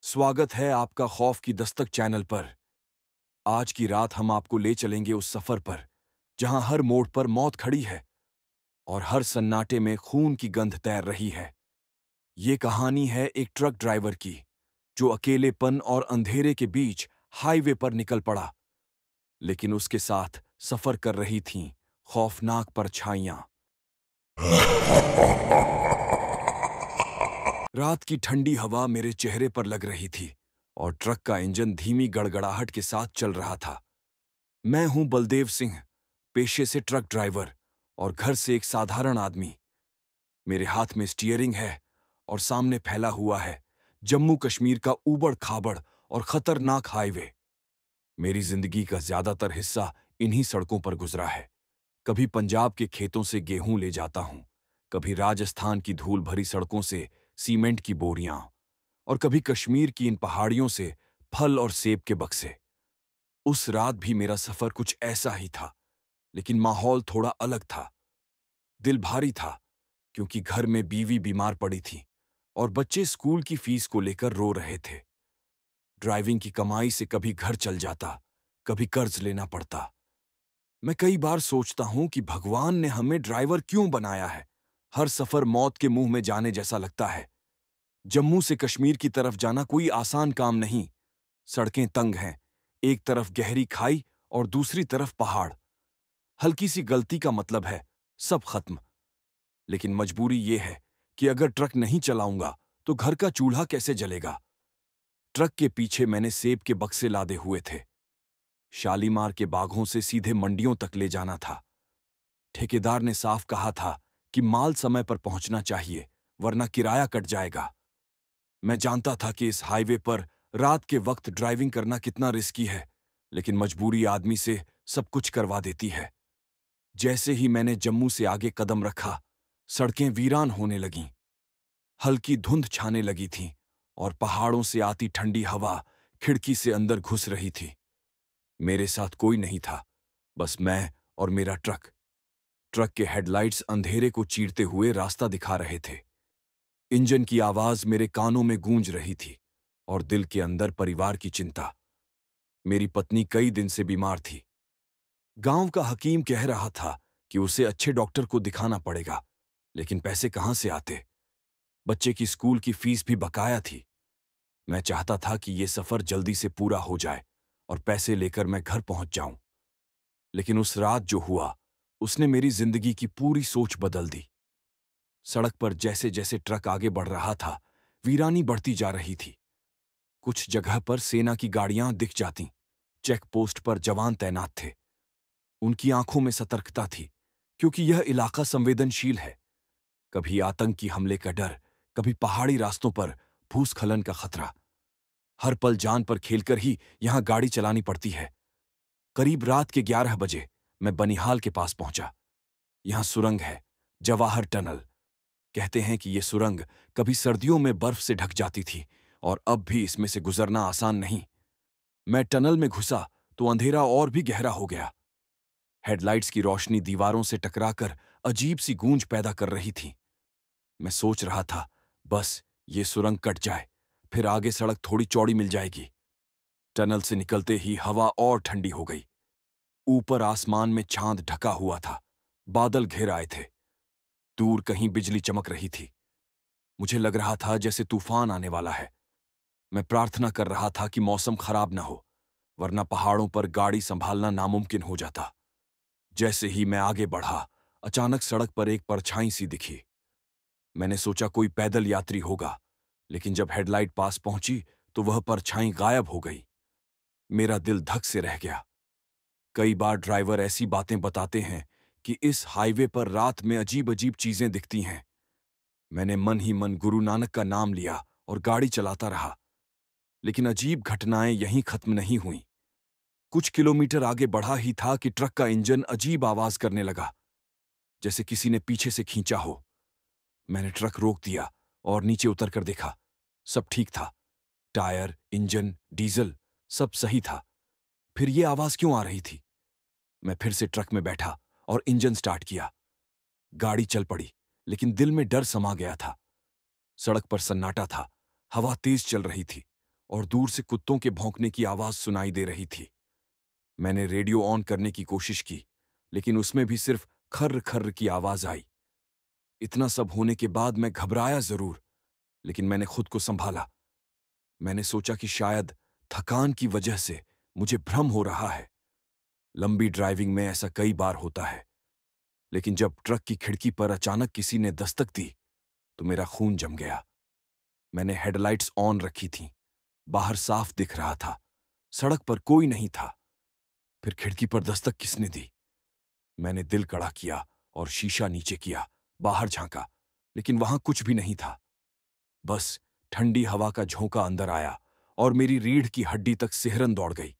स्वागत है आपका खौफ की दस्तक चैनल पर। आज की रात हम आपको ले चलेंगे उस सफर पर जहां हर मोड़ पर मौत खड़ी है और हर सन्नाटे में खून की गंध तैर रही है। ये कहानी है एक ट्रक ड्राइवर की जो अकेलेपन और अंधेरे के बीच हाईवे पर निकल पड़ा, लेकिन उसके साथ सफर कर रही थीं खौफनाक परछाइयां। रात की ठंडी हवा मेरे चेहरे पर लग रही थी और ट्रक का इंजन धीमी गड़गड़ाहट के साथ चल रहा था। मैं हूं बलदेव सिंह, पेशे से ट्रक ड्राइवर और घर से एक साधारण आदमी। मेरे हाथ में स्टीयरिंग है और सामने फैला हुआ है जम्मू कश्मीर का ऊबड़ खाबड़ और खतरनाक हाईवे। मेरी जिंदगी का ज्यादातर हिस्सा इन्हीं सड़कों पर गुजरा है। कभी पंजाब के खेतों से गेहूं ले जाता हूं, कभी राजस्थान की धूल भरी सड़कों से सीमेंट की बोरियां, और कभी कश्मीर की इन पहाड़ियों से फल और सेब के बक्से। उस रात भी मेरा सफर कुछ ऐसा ही था, लेकिन माहौल थोड़ा अलग था। दिल भारी था क्योंकि घर में बीवी बीमार पड़ी थी और बच्चे स्कूल की फीस को लेकर रो रहे थे। ड्राइविंग की कमाई से कभी घर चल जाता, कभी कर्ज लेना पड़ता। मैं कई बार सोचता हूं कि भगवान ने हमें ड्राइवर क्यों बनाया है। हर सफर मौत के मुंह में जाने जैसा लगता है। जम्मू से कश्मीर की तरफ जाना कोई आसान काम नहीं। सड़कें तंग हैं, एक तरफ गहरी खाई और दूसरी तरफ पहाड़। हल्की सी गलती का मतलब है सब खत्म। लेकिन मजबूरी ये है कि अगर ट्रक नहीं चलाऊंगा तो घर का चूल्हा कैसे जलेगा। ट्रक के पीछे मैंने सेब के बक्से लादे हुए थे। शालीमार के बागों से सीधे मंडियों तक ले जाना था। ठेकेदार ने साफ कहा था कि माल समय पर पहुंचना चाहिए, वरना किराया कट जाएगा। मैं जानता था कि इस हाईवे पर रात के वक्त ड्राइविंग करना कितना रिस्की है, लेकिन मजबूरी आदमी से सब कुछ करवा देती है। जैसे ही मैंने जम्मू से आगे कदम रखा, सड़कें वीरान होने लगीं। हल्की धुंध छाने लगी थी और पहाड़ों से आती ठंडी हवा खिड़की से अंदर घुस रही थी। मेरे साथ कोई नहीं था, बस मैं और मेरा ट्रक। ट्रक के हेडलाइट्स अंधेरे को चीरते हुए रास्ता दिखा रहे थे। इंजन की आवाज मेरे कानों में गूंज रही थी और दिल के अंदर परिवार की चिंता। मेरी पत्नी कई दिन से बीमार थी। गांव का हकीम कह रहा था कि उसे अच्छे डॉक्टर को दिखाना पड़ेगा, लेकिन पैसे कहां से आते। बच्चे की स्कूल की फीस भी बकाया थी। मैं चाहता था कि यह सफर जल्दी से पूरा हो जाए और पैसे लेकर मैं घर पहुंच जाऊं। लेकिन उस रात जो हुआ, उसने मेरी जिंदगी की पूरी सोच बदल दी। सड़क पर जैसे जैसे ट्रक आगे बढ़ रहा था, वीरानी बढ़ती जा रही थी। कुछ जगह पर सेना की गाड़ियां दिख जातीं। चेक पोस्ट पर जवान तैनात थे। उनकी आंखों में सतर्कता थी, क्योंकि यह इलाका संवेदनशील है। कभी आतंकी हमले का डर, कभी पहाड़ी रास्तों पर भूस्खलन का खतरा। हर पल जान पर खेलकर ही यहां गाड़ी चलानी पड़ती है। करीब रात के 11 बजे मैं बनिहाल के पास पहुंचा। यहां सुरंग है, जवाहर टनल। कहते हैं कि यह सुरंग कभी सर्दियों में बर्फ से ढक जाती थी और अब भी इसमें से गुजरना आसान नहीं। मैं टनल में घुसा तो अंधेरा और भी गहरा हो गया। हेडलाइट्स की रोशनी दीवारों से टकराकर अजीब सी गूंज पैदा कर रही थी। मैं सोच रहा था, बस ये सुरंग कट जाए, फिर आगे सड़क थोड़ी चौड़ी मिल जाएगी। टनल से निकलते ही हवा और ठंडी हो गई। ऊपर आसमान में चांद ढका हुआ था, बादल घेर आए थे। दूर कहीं बिजली चमक रही थी। मुझे लग रहा था जैसे तूफान आने वाला है। मैं प्रार्थना कर रहा था कि मौसम खराब न हो, वरना पहाड़ों पर गाड़ी संभालना नामुमकिन हो जाता। जैसे ही मैं आगे बढ़ा, अचानक सड़क पर एक परछाई सी दिखी। मैंने सोचा कोई पैदल यात्री होगा, लेकिन जब हेडलाइट पास पहुंची तो वह परछाई गायब हो गई। मेरा दिल धक से रह गया। कई बार ड्राइवर ऐसी बातें बताते हैं कि इस हाईवे पर रात में अजीब अजीब चीजें दिखती हैं। मैंने मन ही मन गुरु नानक का नाम लिया और गाड़ी चलाता रहा। लेकिन अजीब घटनाएं यहीं खत्म नहीं हुईं। कुछ किलोमीटर आगे बढ़ा ही था कि ट्रक का इंजन अजीब आवाज करने लगा, जैसे किसी ने पीछे से खींचा हो। मैंने ट्रक रोक दिया और नीचे उतर कर देखा। सब ठीक था। टायर, इंजन, डीजल, सब सही था। फिर ये आवाज क्यों आ रही थी? मैं फिर से ट्रक में बैठा और इंजन स्टार्ट किया। गाड़ी चल पड़ी, लेकिन दिल में डर समा गया था। सड़क पर सन्नाटा था, हवा तेज चल रही थी और दूर से कुत्तों के भौंकने की आवाज सुनाई दे रही थी। मैंने रेडियो ऑन करने की कोशिश की, लेकिन उसमें भी सिर्फ खर्र खर्र की आवाज आई। इतना सब होने के बाद मैं घबराया जरूर, लेकिन मैंने खुद को संभाला। मैंने सोचा कि शायद थकान की वजह से मुझे भ्रम हो रहा है। लंबी ड्राइविंग में ऐसा कई बार होता है। लेकिन जब ट्रक की खिड़की पर अचानक किसी ने दस्तक दी तो मेरा खून जम गया। मैंने हेडलाइट्स ऑन रखी थीं। बाहर साफ दिख रहा था, सड़क पर कोई नहीं था। फिर खिड़की पर दस्तक किसने दी? मैंने दिल कड़ा किया और शीशा नीचे किया, बाहर झांका, लेकिन वहां कुछ भी नहीं था। बस ठंडी हवा का झोंका अंदर आया और मेरी रीढ़ की हड्डी तक सिहरन दौड़ गई।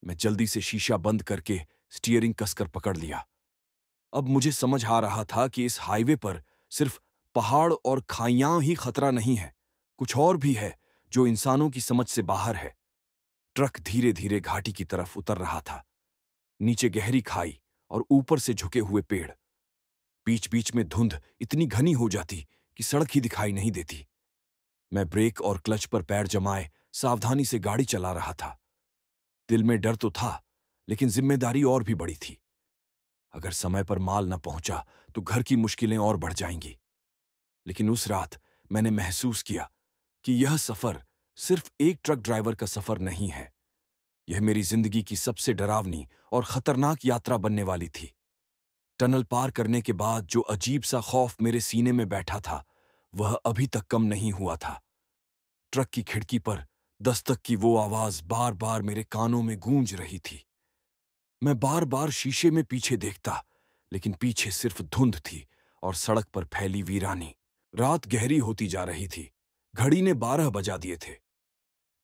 मैं जल्दी से शीशा बंद करके स्टीयरिंग कसकर पकड़ लिया। अब मुझे समझ आ रहा था कि इस हाईवे पर सिर्फ पहाड़ और खाइयां ही खतरा नहीं है, कुछ और भी है जो इंसानों की समझ से बाहर है। ट्रक धीरे धीरे घाटी की तरफ उतर रहा था। नीचे गहरी खाई और ऊपर से झुके हुए पेड़। बीच बीच में धुंध इतनी घनी हो जाती कि सड़क ही दिखाई नहीं देती। मैं ब्रेक और क्लच पर पैर जमाए सावधानी से गाड़ी चला रहा था। दिल में डर तो था, लेकिन जिम्मेदारी और भी बड़ी थी। अगर समय पर माल न पहुंचा तो घर की मुश्किलें और बढ़ जाएंगी। लेकिन उस रात मैंने महसूस किया कि यह सफर सिर्फ एक ट्रक ड्राइवर का सफर नहीं है। यह मेरी जिंदगी की सबसे डरावनी और खतरनाक यात्रा बनने वाली थी। टनल पार करने के बाद जो अजीब सा खौफ मेरे सीने में बैठा था, वह अभी तक कम नहीं हुआ था। ट्रक की खिड़की पर दस्तक की वो आवाज बार बार मेरे कानों में गूंज रही थी। मैं बार बार शीशे में पीछे देखता, लेकिन पीछे सिर्फ धुंध थी और सड़क पर फैली वीरानी। रात गहरी होती जा रही थी। घड़ी ने 12 बजा दिए थे।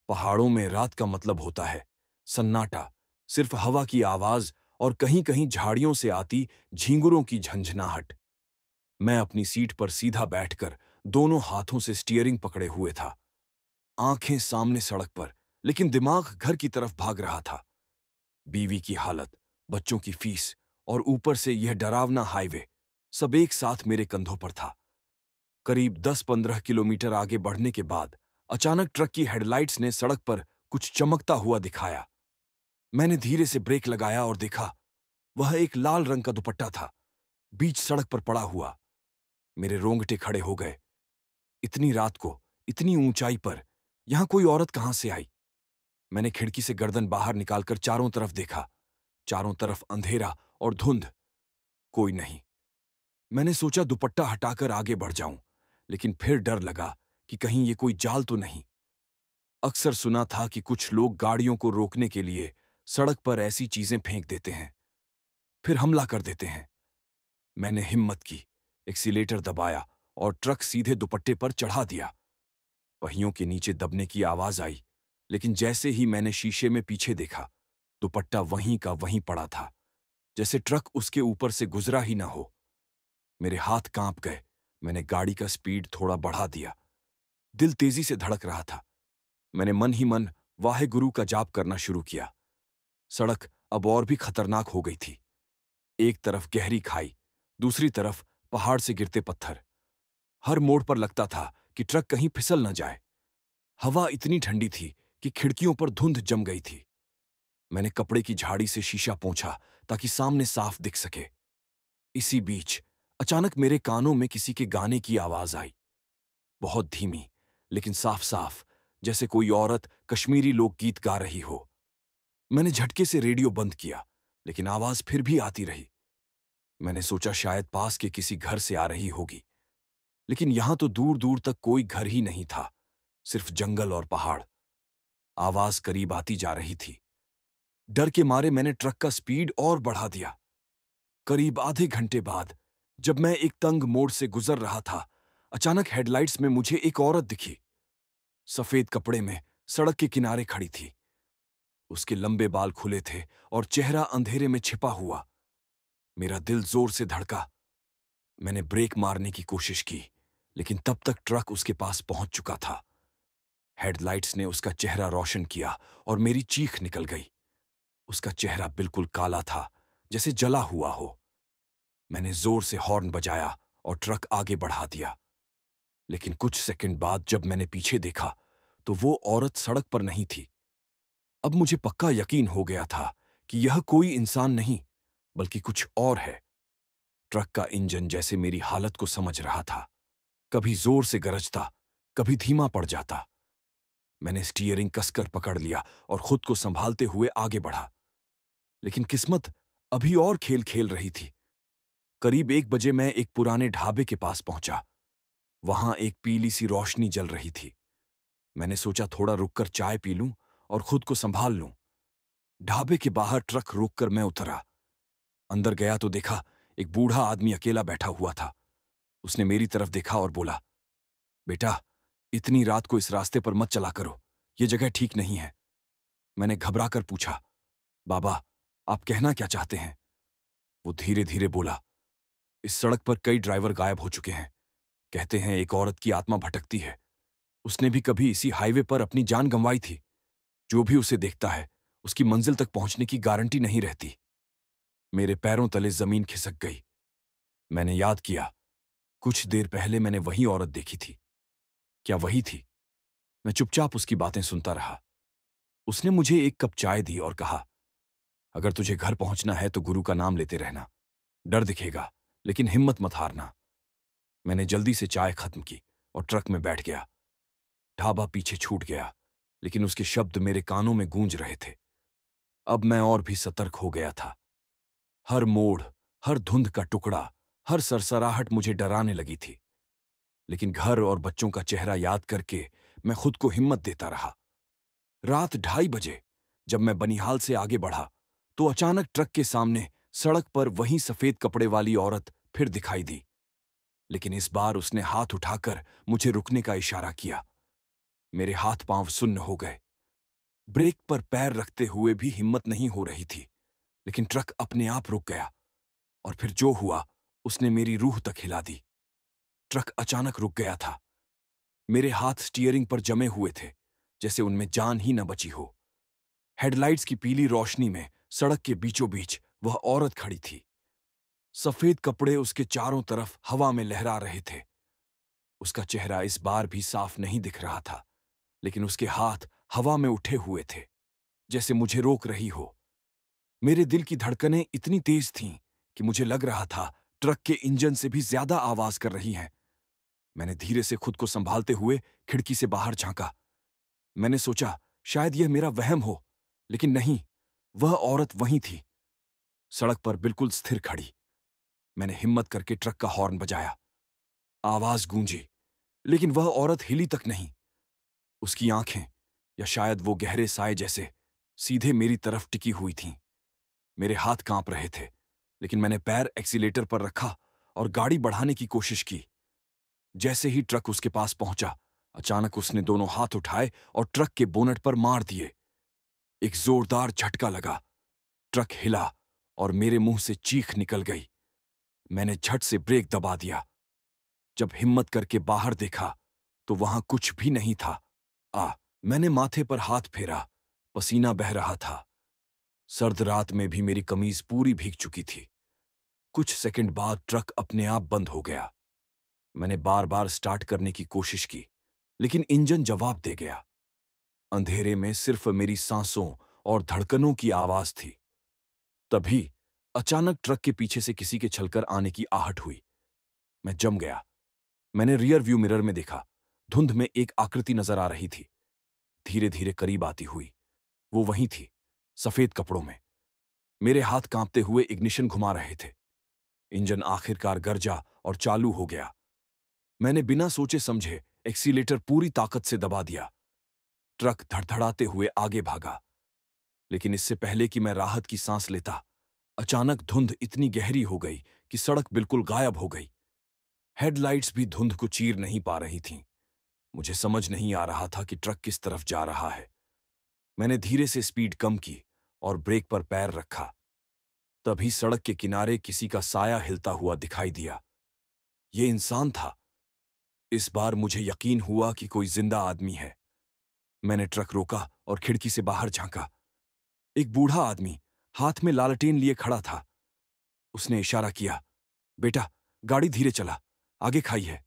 पहाड़ों में रात का मतलब होता है सन्नाटा, सिर्फ हवा की आवाज और कहीं कहीं झाड़ियों से आती झींगुरों की झंझनाहट। मैं अपनी सीट पर सीधा बैठकर दोनों हाथों से स्टीयरिंग पकड़े हुए था। आंखें सामने सड़क पर, लेकिन दिमाग घर की तरफ भाग रहा था। बीवी की हालत, बच्चों की फीस और ऊपर से यह डरावना हाईवे, सब एक साथ मेरे कंधों पर था। करीब 10-15 किलोमीटर आगे बढ़ने के बाद अचानक ट्रक की हेडलाइट्स ने सड़क पर कुछ चमकता हुआ दिखाया। मैंने धीरे से ब्रेक लगाया और देखा, वह एक लाल रंग का दुपट्टा था, बीच सड़क पर पड़ा हुआ। मेरे रोंगटे खड़े हो गए। इतनी रात को, इतनी ऊंचाई पर, यहां कोई औरत कहां से आई? मैंने खिड़की से गर्दन बाहर निकालकर चारों तरफ देखा। चारों तरफ अंधेरा और धुंध, कोई नहीं। मैंने सोचा दुपट्टा हटाकर आगे बढ़ जाऊं, लेकिन फिर डर लगा कि कहीं ये कोई जाल तो नहीं। अक्सर सुना था कि कुछ लोग गाड़ियों को रोकने के लिए सड़क पर ऐसी चीजें फेंक देते हैं, फिर हमला कर देते हैं। मैंने हिम्मत की, एक्सीलेटर दबाया और ट्रक सीधे दुपट्टे पर चढ़ा दिया। पहियों के नीचे दबने की आवाज आई, लेकिन जैसे ही मैंने शीशे में पीछे देखा, दुपट्टा वहीं का वहीं पड़ा था, जैसे ट्रक उसके ऊपर से गुजरा ही ना हो। मेरे हाथ कांप गए। मैंने गाड़ी का स्पीड थोड़ा बढ़ा दिया। दिल तेजी से धड़क रहा था। मैंने मन ही मन वाहे गुरु का जाप करना शुरू किया। सड़क अब और भी खतरनाक हो गई थी। एक तरफ गहरी खाई, दूसरी तरफ पहाड़ से गिरते पत्थर। हर मोड़ पर लगता था कि ट्रक कहीं फिसल न जाए। हवा इतनी ठंडी थी कि खिड़कियों पर धुंध जम गई थी। मैंने कपड़े की झाड़ी से शीशा पोंछा ताकि सामने साफ दिख सके। इसी बीच अचानक मेरे कानों में किसी के गाने की आवाज आई, बहुत धीमी लेकिन साफ साफ, जैसे कोई औरत कश्मीरी लोकगीत गा रही हो। मैंने झटके से रेडियो बंद किया, लेकिन आवाज फिर भी आती रही। मैंने सोचा शायद पास के किसी घर से आ रही होगी, लेकिन यहां तो दूर दूर तक कोई घर ही नहीं था, सिर्फ जंगल और पहाड़। आवाज करीब आती जा रही थी। डर के मारे मैंने ट्रक का स्पीड और बढ़ा दिया। करीब आधे घंटे बाद, जब मैं एक तंग मोड़ से गुजर रहा था, अचानक हेडलाइट्स में मुझे एक औरत दिखी। सफेद कपड़े में सड़क के किनारे खड़ी थी। उसके लंबे बाल खुले थे और चेहरा अंधेरे में छिपा हुआ। मेरा दिल जोर से धड़का। मैंने ब्रेक मारने की कोशिश की, लेकिन तब तक ट्रक उसके पास पहुंच चुका था। हेडलाइट्स ने उसका चेहरा रोशन किया और मेरी चीख निकल गई। उसका चेहरा बिल्कुल काला था, जैसे जला हुआ हो। मैंने जोर से हॉर्न बजाया और ट्रक आगे बढ़ा दिया। लेकिन कुछ सेकंड बाद जब मैंने पीछे देखा, तो वो औरत सड़क पर नहीं थी। अब मुझे पक्का यकीन हो गया था कि यह कोई इंसान नहीं बल्कि कुछ और है। ट्रक का इंजन जैसे मेरी हालत को समझ रहा था, कभी जोर से गरजता, कभी धीमा पड़ जाता। मैंने स्टीयरिंग कसकर पकड़ लिया और खुद को संभालते हुए आगे बढ़ा। लेकिन किस्मत अभी और खेल खेल रही थी। करीब 1 बजे मैं एक पुराने ढाबे के पास पहुंचा। वहां एक पीली सी रोशनी जल रही थी। मैंने सोचा थोड़ा रुककर चाय पी लूं और खुद को संभाल लूं। ढाबे के बाहर ट्रक रोककर मैं उतरा। अंदर गया तो देखा एक बूढ़ा आदमी अकेला बैठा हुआ था। उसने मेरी तरफ देखा और बोला, बेटा, इतनी रात को इस रास्ते पर मत चला करो, ये जगह ठीक नहीं है। मैंने घबराकर पूछा, बाबा, आप कहना क्या चाहते हैं? वो धीरे धीरे बोला, इस सड़क पर कई ड्राइवर गायब हो चुके हैं। कहते हैं एक औरत की आत्मा भटकती है। उसने भी कभी इसी हाईवे पर अपनी जान गंवाई थी। जो भी उसे देखता है उसकी मंजिल तक पहुंचने की गारंटी नहीं रहती। मेरे पैरों तले जमीन खिसक गई। मैंने याद किया, कुछ देर पहले मैंने वही औरत देखी थी। क्या वही थी? मैं चुपचाप उसकी बातें सुनता रहा। उसने मुझे एक कप चाय दी और कहा, अगर तुझे घर पहुंचना है तो गुरु का नाम लेते रहना। डर दिखेगा लेकिन हिम्मत मत हारना। मैंने जल्दी से चाय खत्म की और ट्रक में बैठ गया। ढाबा पीछे छूट गया, लेकिन उसके शब्द मेरे कानों में गूंज रहे थे। अब मैं और भी सतर्क हो गया था। हर मोड़, हर धुंध का टुकड़ा, हर सरसराहट मुझे डराने लगी थी। लेकिन घर और बच्चों का चेहरा याद करके मैं खुद को हिम्मत देता रहा। रात 2:30 बजे जब मैं बनिहाल से आगे बढ़ा तो अचानक ट्रक के सामने सड़क पर वही सफेद कपड़े वाली औरत फिर दिखाई दी। लेकिन इस बार उसने हाथ उठाकर मुझे रुकने का इशारा किया। मेरे हाथ पांव सुन्न हो गए। ब्रेक पर पैर रखते हुए भी हिम्मत नहीं हो रही थी। लेकिन ट्रक अपने आप रुक गया और फिर जो हुआ उसने मेरी रूह तक हिला दी। ट्रक अचानक रुक गया था। मेरे हाथ स्टीयरिंग पर जमे हुए थे, जैसे उनमें जान ही न बची हो। हेडलाइट्स की पीली रोशनी में सड़क के बीचों बीच वह औरत खड़ी थी। सफेद कपड़े उसके चारों तरफ हवा में लहरा रहे थे। उसका चेहरा इस बार भी साफ नहीं दिख रहा था, लेकिन उसके हाथ हवा में उठे हुए थे, जैसे मुझे रोक रही हो। मेरे दिल की धड़कनें इतनी तेज थीं कि मुझे लग रहा था ट्रक के इंजन से भी ज्यादा आवाज कर रही हैं। मैंने धीरे से खुद को संभालते हुए खिड़की से बाहर झांका। मैंने सोचा शायद यह मेरा वहम हो, लेकिन नहीं, वह औरत वहीं थी, सड़क पर बिल्कुल स्थिर खड़ी। मैंने हिम्मत करके ट्रक का हॉर्न बजाया। आवाज गूंजी, लेकिन वह औरत हिली तक नहीं। उसकी आंखें, या शायद वो गहरे साए जैसे, सीधे मेरी तरफ टिकी हुई थीं। मेरे हाथ कांप रहे थे, लेकिन मैंने पैर एक्सीलेटर पर रखा और गाड़ी बढ़ाने की कोशिश की। जैसे ही ट्रक उसके पास पहुंचा, अचानक उसने दोनों हाथ उठाए और ट्रक के बोनट पर मार दिए। एक जोरदार झटका लगा, ट्रक हिला और मेरे मुंह से चीख निकल गई। मैंने झट से ब्रेक दबा दिया। जब हिम्मत करके बाहर देखा तो वहां कुछ भी नहीं था। मैंने माथे पर हाथ फेरा। पसीना बह रहा था। सर्द रात में भी मेरी कमीज पूरी भीग चुकी थी। कुछ सेकंड बाद ट्रक अपने आप बंद हो गया। मैंने बार बार स्टार्ट करने की कोशिश की, लेकिन इंजन जवाब दे गया। अंधेरे में सिर्फ मेरी सांसों और धड़कनों की आवाज थी। तभी अचानक ट्रक के पीछे से किसी के छलकर आने की आहट हुई। मैं जम गया। मैंने रियर व्यू मिरर में देखा। धुंध में एक आकृति नजर आ रही थी, धीरे धीरे करीब आती हुई। वो वहीं थी, सफेद कपड़ों में। मेरे हाथ कांपते हुए इग्निशन घुमा रहे थे। इंजन आखिरकार गरजा और चालू हो गया। मैंने बिना सोचे समझे एक्सीलेटर पूरी ताकत से दबा दिया। ट्रक धड़धड़ाते हुए आगे भागा। लेकिन इससे पहले कि मैं राहत की सांस लेता, अचानक धुंध इतनी गहरी हो गई कि सड़क बिल्कुल गायब हो गई। हेडलाइट्स भी धुंध को चीर नहीं पा रही थीं। मुझे समझ नहीं आ रहा था कि ट्रक किस तरफ जा रहा है। मैंने धीरे से स्पीड कम की और ब्रेक पर पैर रखा। तभी सड़क के किनारे किसी का साया हिलता हुआ दिखाई दिया। ये इंसान था। इस बार मुझे यकीन हुआ कि कोई जिंदा आदमी है। मैंने ट्रक रोका और खिड़की से बाहर झांका। एक बूढ़ा आदमी हाथ में लालटेन लिए खड़ा था। उसने इशारा किया, बेटा, गाड़ी धीरे चला, आगे खाई है।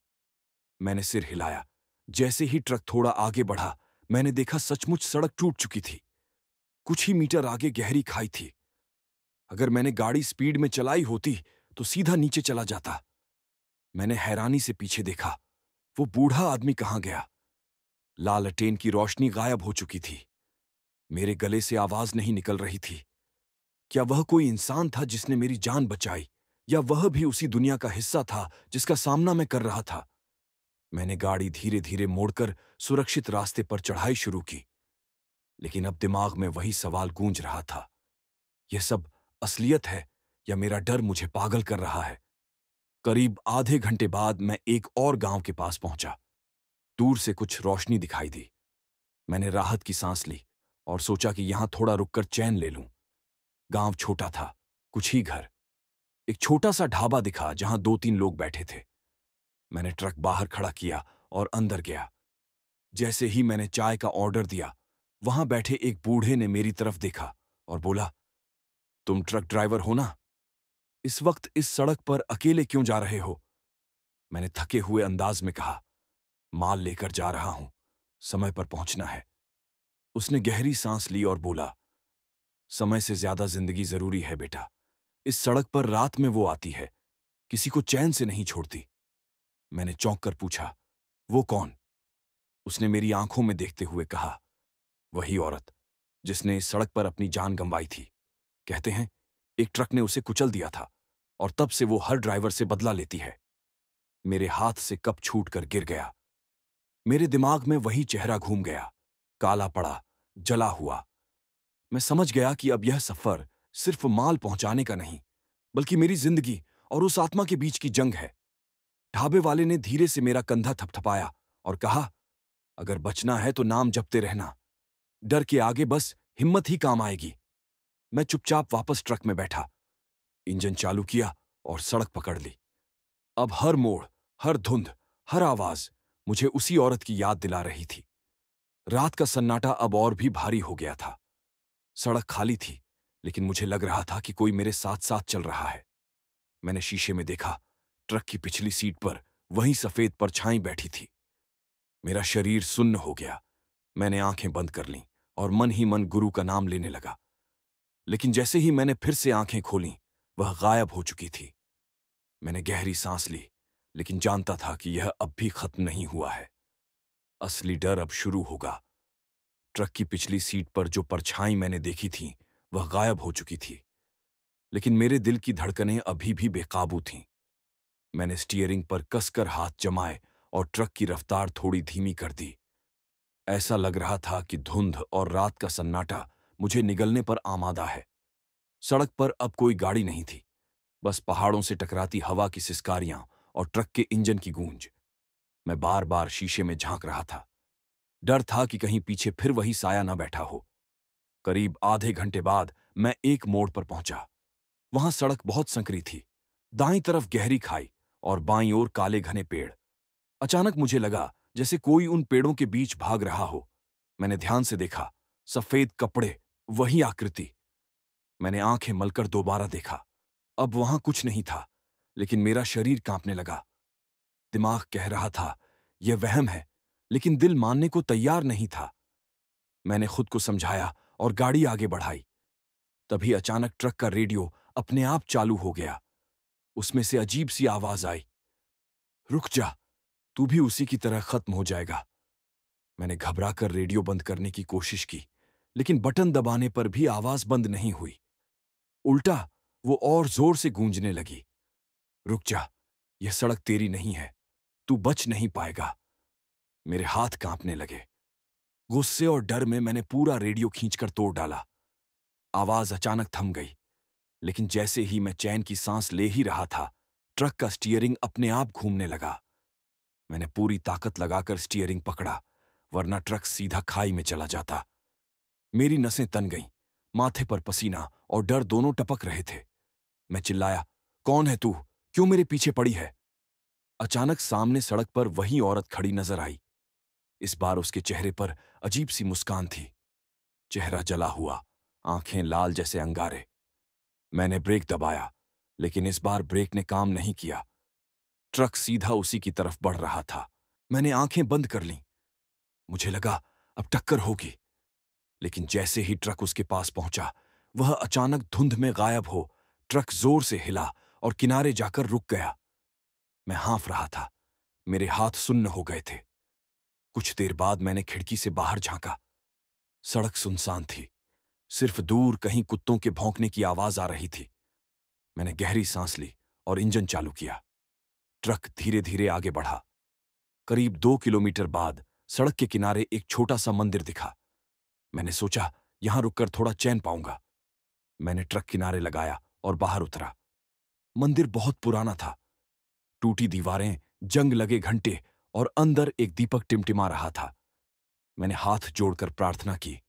मैंने सिर हिलाया। जैसे ही ट्रक थोड़ा आगे बढ़ा, मैंने देखा सचमुच सड़क टूट चुकी थी। कुछ ही मीटर आगे गहरी खाई थी। अगर मैंने गाड़ी स्पीड में चलाई होती तो सीधा नीचे चला जाता। मैंने हैरानी से पीछे देखा। वो बूढ़ा आदमी कहाँ गया? लालटेन की रोशनी गायब हो चुकी थी। मेरे गले से आवाज नहीं निकल रही थी। क्या वह कोई इंसान था जिसने मेरी जान बचाई, या वह भी उसी दुनिया का हिस्सा था जिसका सामना मैं कर रहा था? मैंने गाड़ी धीरे धीरे मोड़कर सुरक्षित रास्ते पर चढ़ाई शुरू की, लेकिन अब दिमाग में वही सवाल गूंज रहा था। यह सब असलियत है या मेरा डर मुझे पागल कर रहा है? करीब आधे घंटे बाद मैं एक और गांव के पास पहुंचा। दूर से कुछ रोशनी दिखाई दी। मैंने राहत की सांस ली और सोचा कि यहां थोड़ा रुककर चैन ले लूं। गांव छोटा था, कुछ ही घर। एक छोटा सा ढाबा दिखा जहां 2-3 लोग बैठे थे। मैंने ट्रक बाहर खड़ा किया और अंदर गया। जैसे ही मैंने चाय का ऑर्डर दिया, वहां बैठे एक बूढ़े ने मेरी तरफ देखा और बोला, तुम ट्रक ड्राइवर हो ना? इस वक्त इस सड़क पर अकेले क्यों जा रहे हो? मैंने थके हुए अंदाज में कहा, माल लेकर जा रहा हूं, समय पर पहुंचना है। उसने गहरी सांस ली और बोला, समय से ज्यादा जिंदगी जरूरी है बेटा। इस सड़क पर रात में वो आती है, किसी को चैन से नहीं छोड़ती। मैंने चौंक कर पूछा, वो कौन? उसने मेरी आंखों में देखते हुए कहा, वही औरत जिसने इस सड़क पर अपनी जान गंवाई थी। कहते हैं एक ट्रक ने उसे कुचल दिया था और तब से वो हर ड्राइवर से बदला लेती है। मेरे हाथ से कप छूट कर गिर गया। मेरे दिमाग में वही चेहरा घूम गया, काला पड़ा, जला हुआ। मैं समझ गया कि अब यह सफर सिर्फ माल पहुंचाने का नहीं, बल्कि मेरी जिंदगी और उस आत्मा के बीच की जंग है। ढाबे वाले ने धीरे से मेरा कंधा थपथपाया और कहा, अगर बचना है तो नाम जपते रहना। डर के आगे बस हिम्मत ही काम आएगी। मैं चुपचाप वापस ट्रक में बैठा, इंजन चालू किया और सड़क पकड़ ली। अब हर मोड़, हर धुंध, हर आवाज मुझे उसी औरत की याद दिला रही थी। रात का सन्नाटा अब और भी भारी हो गया था। सड़क खाली थी, लेकिन मुझे लग रहा था कि कोई मेरे साथ साथ चल रहा है। मैंने शीशे में देखा, ट्रक की पिछली सीट पर वही सफेद परछाई बैठी थी। मेरा शरीर सुन्न हो गया। मैंने आंखें बंद कर लीं और मन ही मन गुरु का नाम लेने लगा। लेकिन जैसे ही मैंने फिर से आंखें खोलीं, वह गायब हो चुकी थी। मैंने गहरी सांस ली, लेकिन जानता था कि यह अब भी खत्म नहीं हुआ है। असली डर अब शुरू होगा। ट्रक की पिछली सीट पर जो परछाई मैंने देखी थी, वह गायब हो चुकी थी, लेकिन मेरे दिल की धड़कनें अभी भी बेकाबू थीं। मैंने स्टीयरिंग पर कसकर हाथ जमाए और ट्रक की रफ्तार थोड़ी धीमी कर दी। ऐसा लग रहा था कि धुंध और रात का सन्नाटा मुझे निगलने पर आमादा है। सड़क पर अब कोई गाड़ी नहीं थी, बस पहाड़ों से टकराती हवा की सिसकारियां और ट्रक के इंजन की गूंज। मैं बार बार शीशे में झांक रहा था। डर था कि कहीं पीछे फिर वही साया न बैठा हो। करीब आधे घंटे बाद मैं एक मोड़ पर पहुंचा। वहां सड़क बहुत संकरी थी। दाईं तरफ गहरी खाई और बाईं ओर काले घने पेड़। अचानक मुझे लगा जैसे कोई उन पेड़ों के बीच भाग रहा हो। मैंने ध्यान से देखा, सफेद कपड़े, वही आकृति। मैंने आंखें मलकर दोबारा देखा। अब वहां कुछ नहीं था, लेकिन मेरा शरीर कांपने लगा। दिमाग कह रहा था यह वहम है, लेकिन दिल मानने को तैयार नहीं था। मैंने खुद को समझाया और गाड़ी आगे बढ़ाई। तभी अचानक ट्रक का रेडियो अपने आप चालू हो गया। उसमें से अजीब सी आवाज आई, रुक जा, तू भी उसी की तरह खत्म हो जाएगा। मैंने घबराकर रेडियो बंद करने की कोशिश की, लेकिन बटन दबाने पर भी आवाज बंद नहीं हुई। उल्टा वो और जोर से गूंजने लगी, रुक जा, यह सड़क तेरी नहीं है, तू बच नहीं पाएगा। मेरे हाथ कांपने लगे। गुस्से और डर में मैंने पूरा रेडियो खींचकर तोड़ डाला। आवाज अचानक थम गई, लेकिन जैसे ही मैं चैन की सांस ले ही रहा था, ट्रक का स्टीयरिंग अपने आप घूमने लगा। मैंने पूरी ताकत लगाकर स्टीयरिंग पकड़ा, वरना ट्रक सीधा खाई में चला जाता। मेरी नसें तन गईं, माथे पर पसीना और डर दोनों टपक रहे थे। मैं चिल्लाया, कौन है तू? क्यों मेरे पीछे पड़ी है? अचानक सामने सड़क पर वही औरत खड़ी नजर आई। इस बार उसके चेहरे पर अजीब सी मुस्कान थी। चेहरा जला हुआ, आंखें लाल जैसे अंगारे। मैंने ब्रेक दबाया, लेकिन इस बार ब्रेक ने काम नहीं किया। ट्रक सीधा उसी की तरफ बढ़ रहा था। मैंने आंखें बंद कर लीं। मुझे लगा अब टक्कर होगी। लेकिन जैसे ही ट्रक उसके पास पहुंचा, वह अचानक धुंध में गायब हो, ट्रक जोर से हिला और किनारे जाकर रुक गया। मैं हाँफ रहा था, मेरे हाथ सुन्न हो गए थे। कुछ देर बाद मैंने खिड़की से बाहर झांका। सड़क सुनसान थी, सिर्फ दूर कहीं कुत्तों के भौंकने की आवाज आ रही थी। मैंने गहरी सांस ली और इंजन चालू किया। ट्रक धीरे धीरे आगे बढ़ा। करीब 2 किलोमीटर बाद सड़क के किनारे एक छोटा सा मंदिर दिखा। मैंने सोचा यहां रुककर थोड़ा चैन पाऊंगा। मैंने ट्रक किनारे लगाया और बाहर उतरा। मंदिर बहुत पुराना था, टूटी दीवारें, जंग लगे घंटे और अंदर एक दीपक टिमटिमा रहा था। मैंने हाथ जोड़कर प्रार्थना की,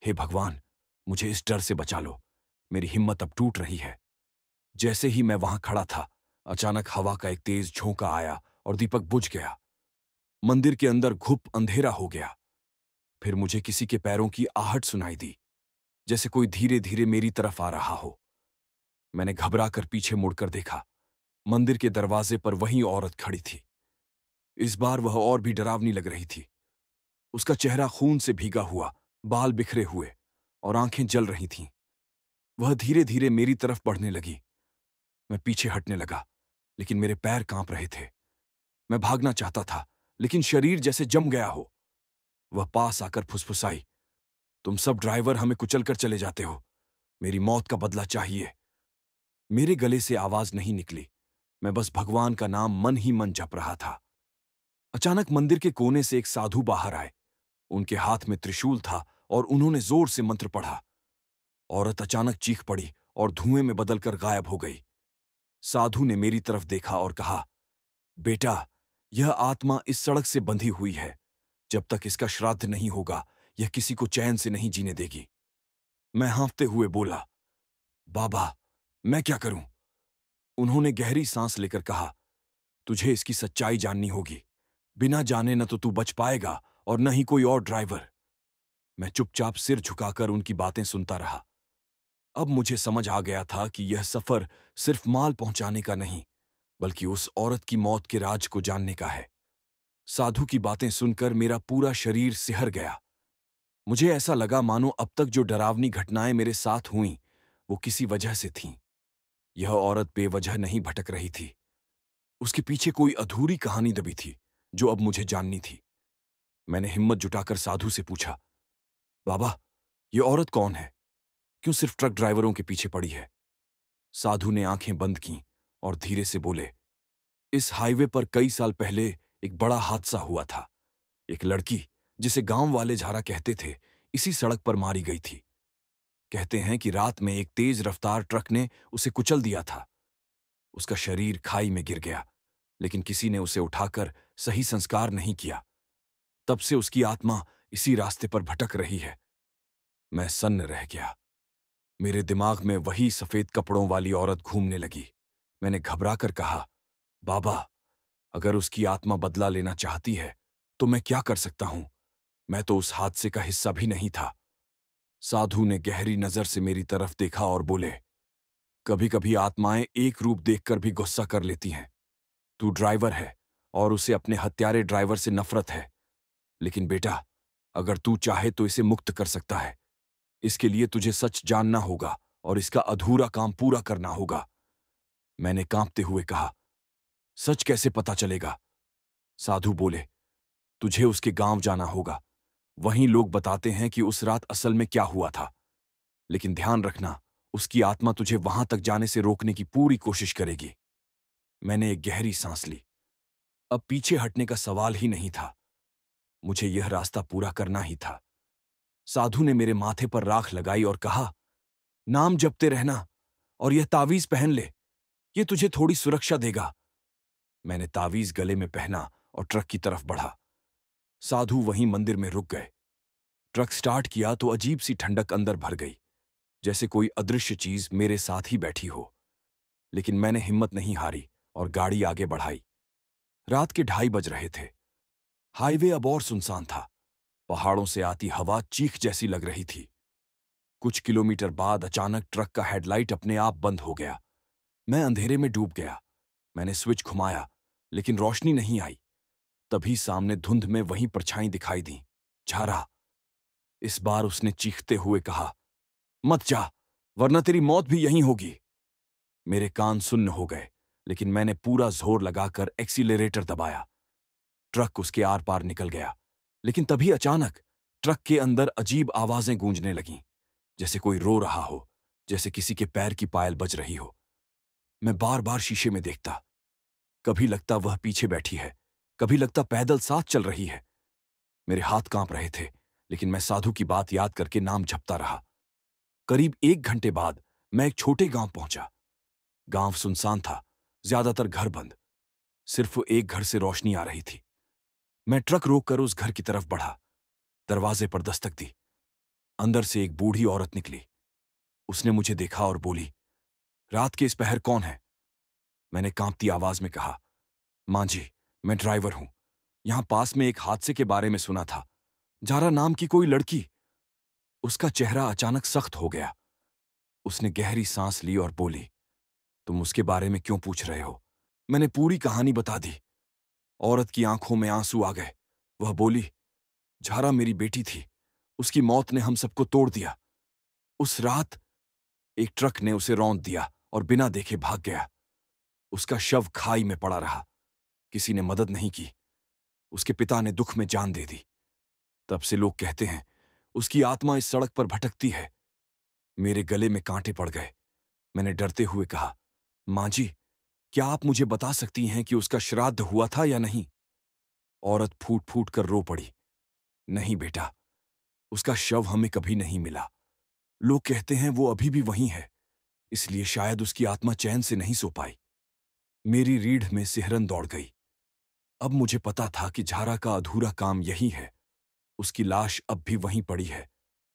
हे भगवान, मुझे इस डर से बचा लो, मेरी हिम्मत अब टूट रही है। जैसे ही मैं वहां खड़ा था, अचानक हवा का एक तेज झोंका आया और दीपक बुझ गया। मंदिर के अंदर घुप अंधेरा हो गया। फिर मुझे किसी के पैरों की आहट सुनाई दी, जैसे कोई धीरे धीरे मेरी तरफ आ रहा हो। मैंने घबरा कर पीछे मुड़कर देखा। मंदिर के दरवाजे पर वही औरत खड़ी थी। इस बार वह और भी डरावनी लग रही थी। उसका चेहरा खून से भीगा हुआ, बाल बिखरे हुए और आंखें जल रही थीं। वह धीरे धीरे मेरी तरफ बढ़ने लगी। मैं पीछे हटने लगा, लेकिन मेरे पैर कांप रहे थे। मैं भागना चाहता था, लेकिन शरीर जैसे जम गया हो। वह पास आकर फुसफुसाई, तुम सब ड्राइवर हमें कुचलकर चले जाते हो, मेरी मौत का बदला चाहिए। मेरे गले से आवाज नहीं निकली, मैं बस भगवान का नाम मन ही मन जप रहा था। अचानक मंदिर के कोने से एक साधु बाहर आए। उनके हाथ में त्रिशूल था और उन्होंने जोर से मंत्र पढ़ा। औरत अचानक चीख पड़ी और धुएं में बदलकर गायब हो गई। साधु ने मेरी तरफ देखा और कहा, बेटा, यह आत्मा इस सड़क से बंधी हुई है। जब तक इसका श्राद्ध नहीं होगा, यह किसी को चैन से नहीं जीने देगी। मैं हाँफते हुए बोला, बाबा, मैं क्या करूं? उन्होंने गहरी सांस लेकर कहा, तुझे इसकी सच्चाई जाननी होगी। बिना जाने न तो तू बच पाएगा और न ही कोई और ड्राइवर। मैं चुपचाप सिर झुकाकर उनकी बातें सुनता रहा। अब मुझे समझ आ गया था कि यह सफर सिर्फ माल पहुंचाने का नहीं, बल्कि उस औरत की मौत के राज को जानने का है। साधु की बातें सुनकर मेरा पूरा शरीर सिहर गया। मुझे ऐसा लगा मानो अब तक जो डरावनी घटनाएं मेरे साथ हुईं, वो किसी वजह से थीं। यह औरत बेवजह नहीं भटक रही थी। उसके पीछे कोई अधूरी कहानी दबी थी, जो अब मुझे जाननी थी। मैंने हिम्मत जुटाकर साधु से पूछा, बाबा, ये औरत कौन है? क्यों सिर्फ ट्रक ड्राइवरों के पीछे पड़ी है? साधु ने आंखें बंद कीं और धीरे से बोले, इस हाईवे पर कई साल पहले एक बड़ा हादसा हुआ था। एक लड़की, जिसे गांव वाले झारा कहते थे, इसी सड़क पर मारी गई थी। कहते हैं कि रात में एक तेज रफ्तार ट्रक ने उसे कुचल दिया था। उसका शरीर खाई में गिर गया, लेकिन किसी ने उसे उठाकर सही संस्कार नहीं किया। तब से उसकी आत्मा इसी रास्ते पर भटक रही है। मैं सन्न रह गया। मेरे दिमाग में वही सफेद कपड़ों वाली औरत घूमने लगी। मैंने घबराकर कहा, बाबा, अगर उसकी आत्मा बदला लेना चाहती है, तो मैं क्या कर सकता हूं? मैं तो उस हादसे का हिस्सा भी नहीं था। साधु ने गहरी नजर से मेरी तरफ देखा और बोले, कभी कभी आत्माएं एक रूप देखकर भी गुस्सा कर लेती हैं। तू ड्राइवर है और उसे अपने हत्यारे ड्राइवर से नफरत है। लेकिन बेटा, अगर तू चाहे तो इसे मुक्त कर सकता है। इसके लिए तुझे सच जानना होगा और इसका अधूरा काम पूरा करना होगा। मैंने कांपते हुए कहा, सच कैसे पता चलेगा? साधु बोले, तुझे उसके गांव जाना होगा। वहीं लोग बताते हैं कि उस रात असल में क्या हुआ था। लेकिन ध्यान रखना, उसकी आत्मा तुझे वहां तक जाने से रोकने की पूरी कोशिश करेगी। मैंने एक गहरी सांस ली। अब पीछे हटने का सवाल ही नहीं था। मुझे यह रास्ता पूरा करना ही था। साधु ने मेरे माथे पर राख लगाई और कहा, नाम जपते रहना और यह तावीज पहन ले, ये तुझे थोड़ी सुरक्षा देगा। मैंने तावीज गले में पहना और ट्रक की तरफ बढ़ा। साधु वहीं मंदिर में रुक गए। ट्रक स्टार्ट किया तो अजीब सी ठंडक अंदर भर गई, जैसे कोई अदृश्य चीज मेरे साथ ही बैठी हो। लेकिन मैंने हिम्मत नहीं हारी और गाड़ी आगे बढ़ाई। रात के 2:30 बज रहे थे। हाईवे अब और सुनसान था। पहाड़ों से आती हवा चीख जैसी लग रही थी। कुछ किलोमीटर बाद अचानक ट्रक का हेडलाइट अपने आप बंद हो गया। मैं अंधेरे में डूब गया। मैंने स्विच घुमाया, लेकिन रोशनी नहीं आई। तभी सामने धुंध में वही परछाई दिखाई दी, झारा। इस बार उसने चीखते हुए कहा, मत जा, वरना तेरी मौत भी यहीं होगी। मेरे कान सुन्न हो गए, लेकिन मैंने पूरा जोर लगाकर एक्सीलरेटर दबाया। ट्रक उसके आर पार निकल गया, लेकिन तभी अचानक ट्रक के अंदर अजीब आवाजें गूंजने लगीं, जैसे कोई रो रहा हो, जैसे किसी के पैर की पायल बज रही हो। मैं बार बार शीशे में देखता, कभी लगता वह पीछे बैठी है, कभी लगता पैदल साथ चल रही है। मेरे हाथ कांप रहे थे, लेकिन मैं साधु की बात याद करके नाम जपता रहा। करीब 1 घंटे बाद मैं एक छोटे गांव पहुंचा। गांव सुनसान था, ज्यादातर घर बंद। सिर्फ एक घर से रोशनी आ रही थी। मैं ट्रक रोककर उस घर की तरफ बढ़ा। दरवाजे पर दस्तक दी। अंदर से एक बूढ़ी औरत निकली। उसने मुझे देखा और बोली, रात के इस पहर कौन है? मैंने कांपती आवाज में कहा, मां जी, मैं ड्राइवर हूं। यहां पास में एक हादसे के बारे में सुना था। जारा नाम की कोई लड़की। उसका चेहरा अचानक सख्त हो गया। उसने गहरी सांस ली और बोली, तुम उसके बारे में क्यों पूछ रहे हो? मैंने पूरी कहानी बता दी। औरत की आंखों में आंसू आ गए। वह बोली, झारा मेरी बेटी थी। उसकी मौत ने हम सबको तोड़ दिया। उस रात एक ट्रक ने उसे रौंद दिया और बिना देखे भाग गया। उसका शव खाई में पड़ा रहा। किसी ने मदद नहीं की। उसके पिता ने दुख में जान दे दी। तब से लोग कहते हैं उसकी आत्मा इस सड़क पर भटकती है। मेरे गले में कांटे पड़ गए। मैंने डरते हुए कहा, मां जी, क्या आप मुझे बता सकती हैं कि उसका श्राद्ध हुआ था या नहीं? औरत फूट फूट कर रो पड़ी। नहीं बेटा, उसका शव हमें कभी नहीं मिला। लोग कहते हैं वो अभी भी वहीं है, इसलिए शायद उसकी आत्मा चैन से नहीं सो पाई। मेरी रीढ़ में सिहरन दौड़ गई। अब मुझे पता था कि झारा का अधूरा काम यही है। उसकी लाश अब भी वहीं पड़ी है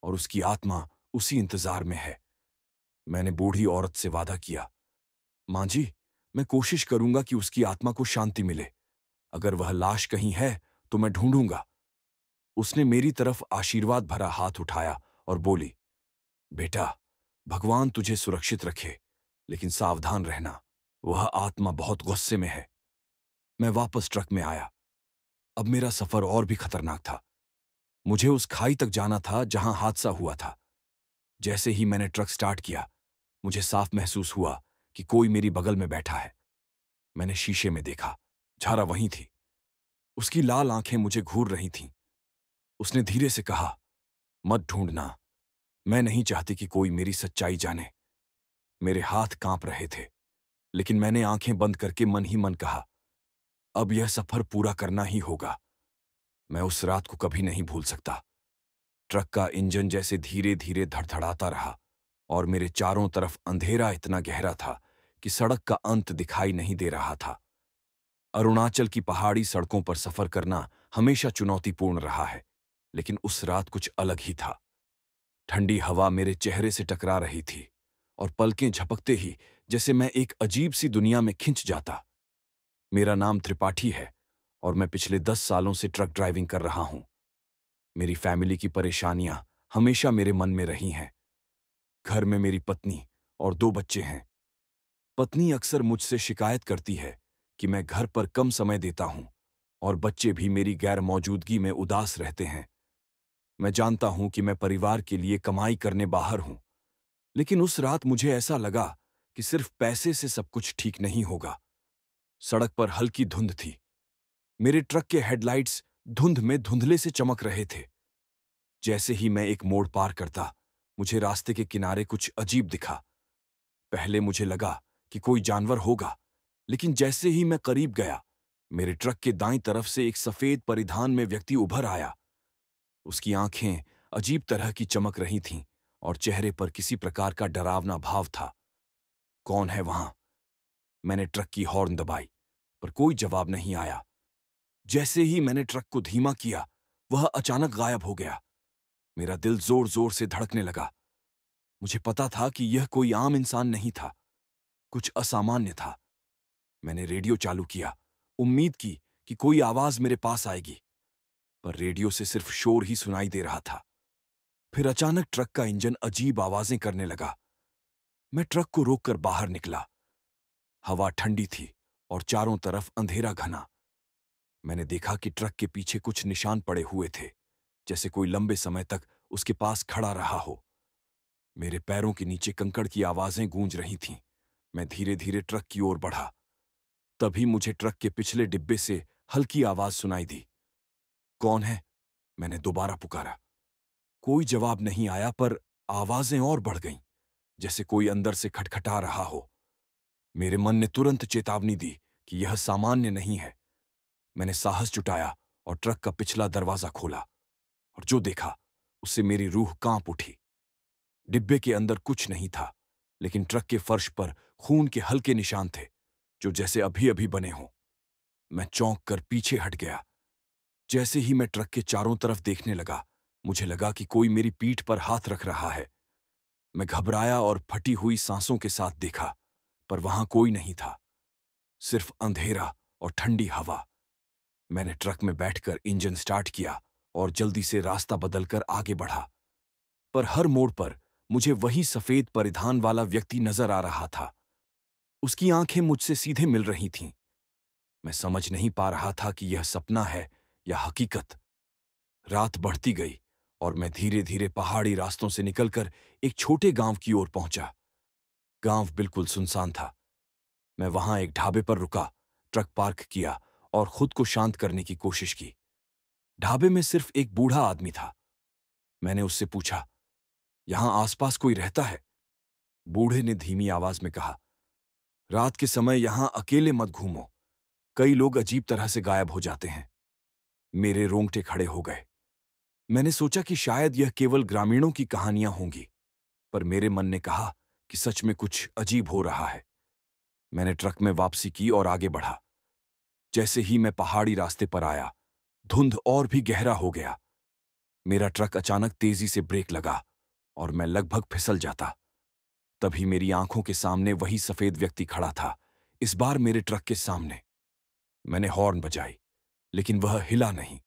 और उसकी आत्मा उसी इंतजार में है। मैंने बूढ़ी औरत से वादा किया, मां जी, मैं कोशिश करूंगा कि उसकी आत्मा को शांति मिले। अगर वह लाश कहीं है तो मैं ढूंढूंगा। उसने मेरी तरफ आशीर्वाद भरा हाथ उठाया और बोली, बेटा, भगवान तुझे सुरक्षित रखे, लेकिन सावधान रहना। वह आत्मा बहुत गुस्से में है। मैं वापस ट्रक में आया। अब मेरा सफर और भी खतरनाक था। मुझे उस खाई तक जाना था जहां हादसा हुआ था। जैसे ही मैंने ट्रक स्टार्ट किया, मुझे साफ महसूस हुआ कि कोई मेरी बगल में बैठा है। मैंने शीशे में देखा, झारा वहीं थी। उसकी लाल आंखें मुझे घूर रही थीं। उसने धीरे से कहा, मत ढूंढना। मैं नहीं चाहती कि कोई मेरी सच्चाई जाने। मेरे हाथ कांप रहे थे, लेकिन मैंने आंखें बंद करके मन ही मन कहा, अब यह सफर पूरा करना ही होगा। मैं उस रात को कभी नहीं भूल सकता। ट्रक का इंजन जैसे धीरे धीरे धड़धड़ाता रहा और मेरे चारों तरफ अंधेरा इतना गहरा था कि सड़क का अंत दिखाई नहीं दे रहा था। अरुणाचल की पहाड़ी सड़कों पर सफर करना हमेशा चुनौतीपूर्ण रहा है, लेकिन उस रात कुछ अलग ही था। ठंडी हवा मेरे चेहरे से टकरा रही थी और पलकें झपकते ही जैसे मैं एक अजीब सी दुनिया में खिंच जाता। मेरा नाम त्रिपाठी है और मैं पिछले 10 सालों से ट्रक ड्राइविंग कर रहा हूं। मेरी फैमिली की परेशानियां हमेशा मेरे मन में रही हैं। घर में मेरी पत्नी और 2 बच्चे हैं। पत्नी अक्सर मुझसे शिकायत करती है कि मैं घर पर कम समय देता हूं और बच्चे भी मेरी गैर मौजूदगी में उदास रहते हैं। मैं जानता हूं कि मैं परिवार के लिए कमाई करने बाहर हूं, लेकिन उस रात मुझे ऐसा लगा कि सिर्फ पैसे से सब कुछ ठीक नहीं होगा। सड़क पर हल्की धुंध थी। मेरे ट्रक के हेडलाइट्स धुंध में धुंधले से चमक रहे थे। जैसे ही मैं एक मोड़ पार करता, मुझे रास्ते के किनारे कुछ अजीब दिखा। पहले मुझे लगा कि कोई जानवर होगा, लेकिन जैसे ही मैं करीब गया, मेरे ट्रक के दाईं तरफ से एक सफेद परिधान में व्यक्ति उभर आया। उसकी आंखें अजीब तरह की चमक रही थीं और चेहरे पर किसी प्रकार का डरावना भाव था। कौन है वहां? मैंने ट्रक की हॉर्न दबाई, पर कोई जवाब नहीं आया। जैसे ही मैंने ट्रक को धीमा किया, वह अचानक गायब हो गया। मेरा दिल जोर जोर से धड़कने लगा। मुझे पता था कि यह कोई आम इंसान नहीं था, कुछ असामान्य था। मैंने रेडियो चालू किया, उम्मीद की कि कोई आवाज मेरे पास आएगी, पर रेडियो से सिर्फ शोर ही सुनाई दे रहा था। फिर अचानक ट्रक का इंजन अजीब आवाजें करने लगा। मैं ट्रक को रोककर बाहर निकला। हवा ठंडी थी और चारों तरफ अंधेरा घना। मैंने देखा कि ट्रक के पीछे कुछ निशान पड़े हुए थे, जैसे कोई लंबे समय तक उसके पास खड़ा रहा हो। मेरे पैरों के नीचे कंकड़ की आवाजें गूंज रही थीं। मैं धीरे धीरे ट्रक की ओर बढ़ा। तभी मुझे ट्रक के पिछले डिब्बे से हल्की आवाज सुनाई दी। कौन है? मैंने दोबारा पुकारा। कोई जवाब नहीं आया, पर आवाजें और बढ़ गईं, जैसे कोई अंदर से खटखटा रहा हो। मेरे मन ने तुरंत चेतावनी दी कि यह सामान्य नहीं है। मैंने साहस जुटाया और ट्रक का पिछला दरवाजा खोला, और जो देखा उससे मेरी रूह कांप उठी। डिब्बे के अंदर कुछ नहीं था, लेकिन ट्रक के फर्श पर खून के हल्के निशान थे, जो जैसे अभी अभी बने हों। मैं चौंक कर पीछे हट गया। जैसे ही मैं ट्रक के चारों तरफ देखने लगा, मुझे लगा कि कोई मेरी पीठ पर हाथ रख रहा है। मैं घबराया और फटी हुई सांसों के साथ देखा, पर वहां कोई नहीं था, सिर्फ अंधेरा और ठंडी हवा। मैंने ट्रक में बैठकर इंजन स्टार्ट किया और जल्दी से रास्ता बदलकर आगे बढ़ा। पर हर मोड़ पर मुझे वही सफेद परिधान वाला व्यक्ति नजर आ रहा था। उसकी आंखें मुझसे सीधे मिल रही थीं। मैं समझ नहीं पा रहा था कि यह सपना है या हकीकत। रात बढ़ती गई और मैं धीरे धीरे पहाड़ी रास्तों से निकलकर एक छोटे गांव की ओर पहुंचा। गांव बिल्कुल सुनसान था। मैं वहां एक ढाबे पर रुका, ट्रक पार्क किया और खुद को शांत करने की कोशिश की। ढाबे में सिर्फ एक बूढ़ा आदमी था। मैंने उससे पूछा, यहां आसपास कोई रहता है? बूढ़े ने धीमी आवाज में कहा, रात के समय यहां अकेले मत घूमो। कई लोग अजीब तरह से गायब हो जाते हैं। मेरे रोंगटे खड़े हो गए। मैंने सोचा कि शायद यह केवल ग्रामीणों की कहानियां होंगी, पर मेरे मन ने कहा कि सच में कुछ अजीब हो रहा है। मैंने ट्रक में वापसी की और आगे बढ़ा। जैसे ही मैं पहाड़ी रास्ते पर आया, धुंध और भी गहरा हो गया। मेरा ट्रक अचानक तेजी से ब्रेक लगा और मैं लगभग फिसल जाता। तभी मेरी आंखों के सामने वही सफेद व्यक्ति खड़ा था, इस बार मेरे ट्रक के सामने। मैंने हॉर्न बजाई, लेकिन वह हिला नहीं।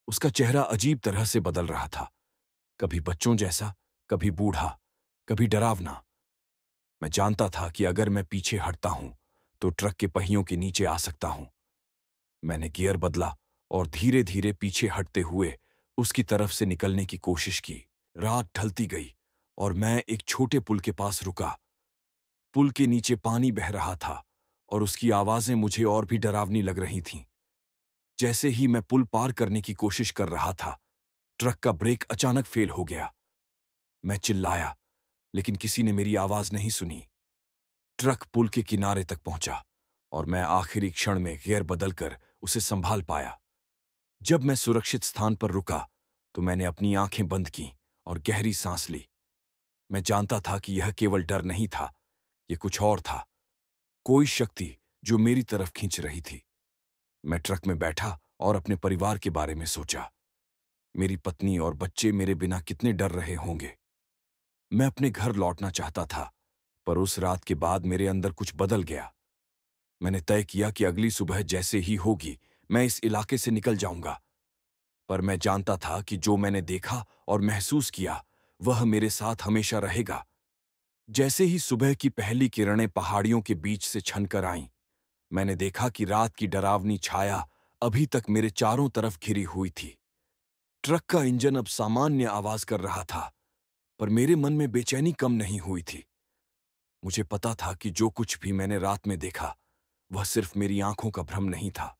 उसका चेहरा अजीब तरह से बदल रहा था, कभी बच्चों जैसा, कभी बूढ़ा, कभी डरावना। मैं जानता था कि अगर मैं पीछे हटता हूं तो ट्रक के पहियों के नीचे आ सकता हूं। मैंने गियर बदला और धीरे धीरे पीछे हटते हुए उसकी तरफ से निकलने की कोशिश की। रात ढलती गई और मैं एक छोटे पुल के पास रुका। पुल के नीचे पानी बह रहा था और उसकी आवाजें मुझे और भी डरावनी लग रही थीं। जैसे ही मैं पुल पार करने की कोशिश कर रहा था, ट्रक का ब्रेक अचानक फेल हो गया। मैं चिल्लाया, लेकिन किसी ने मेरी आवाज नहीं सुनी। ट्रक पुल के किनारे तक पहुंचा और मैं आखिरी क्षण में गियर बदलकर उसे संभाल पाया। जब मैं सुरक्षित स्थान पर रुका तो मैंने अपनी आंखें बंद की और गहरी सांस ली। मैं जानता था कि यह केवल डर नहीं था, यह कुछ और था, कोई शक्ति जो मेरी तरफ खींच रही थी। मैं ट्रक में बैठा और अपने परिवार के बारे में सोचा। मेरी पत्नी और बच्चे मेरे बिना कितने डर रहे होंगे। मैं अपने घर लौटना चाहता था, पर उस रात के बाद मेरे अंदर कुछ बदल गया। मैंने तय किया कि अगली सुबह जैसे ही होगी, मैं इस इलाके से निकल जाऊंगा। पर मैं जानता था कि जो मैंने देखा और महसूस किया, वह मेरे साथ हमेशा रहेगा। जैसे ही सुबह की पहली किरणें पहाड़ियों के बीच से छनकर आईं, मैंने देखा कि रात की डरावनी छाया अभी तक मेरे चारों तरफ घिरी हुई थी। ट्रक का इंजन अब सामान्य आवाज कर रहा था, पर मेरे मन में बेचैनी कम नहीं हुई थी। मुझे पता था कि जो कुछ भी मैंने रात में देखा, वह सिर्फ मेरी आंखों का भ्रम नहीं था।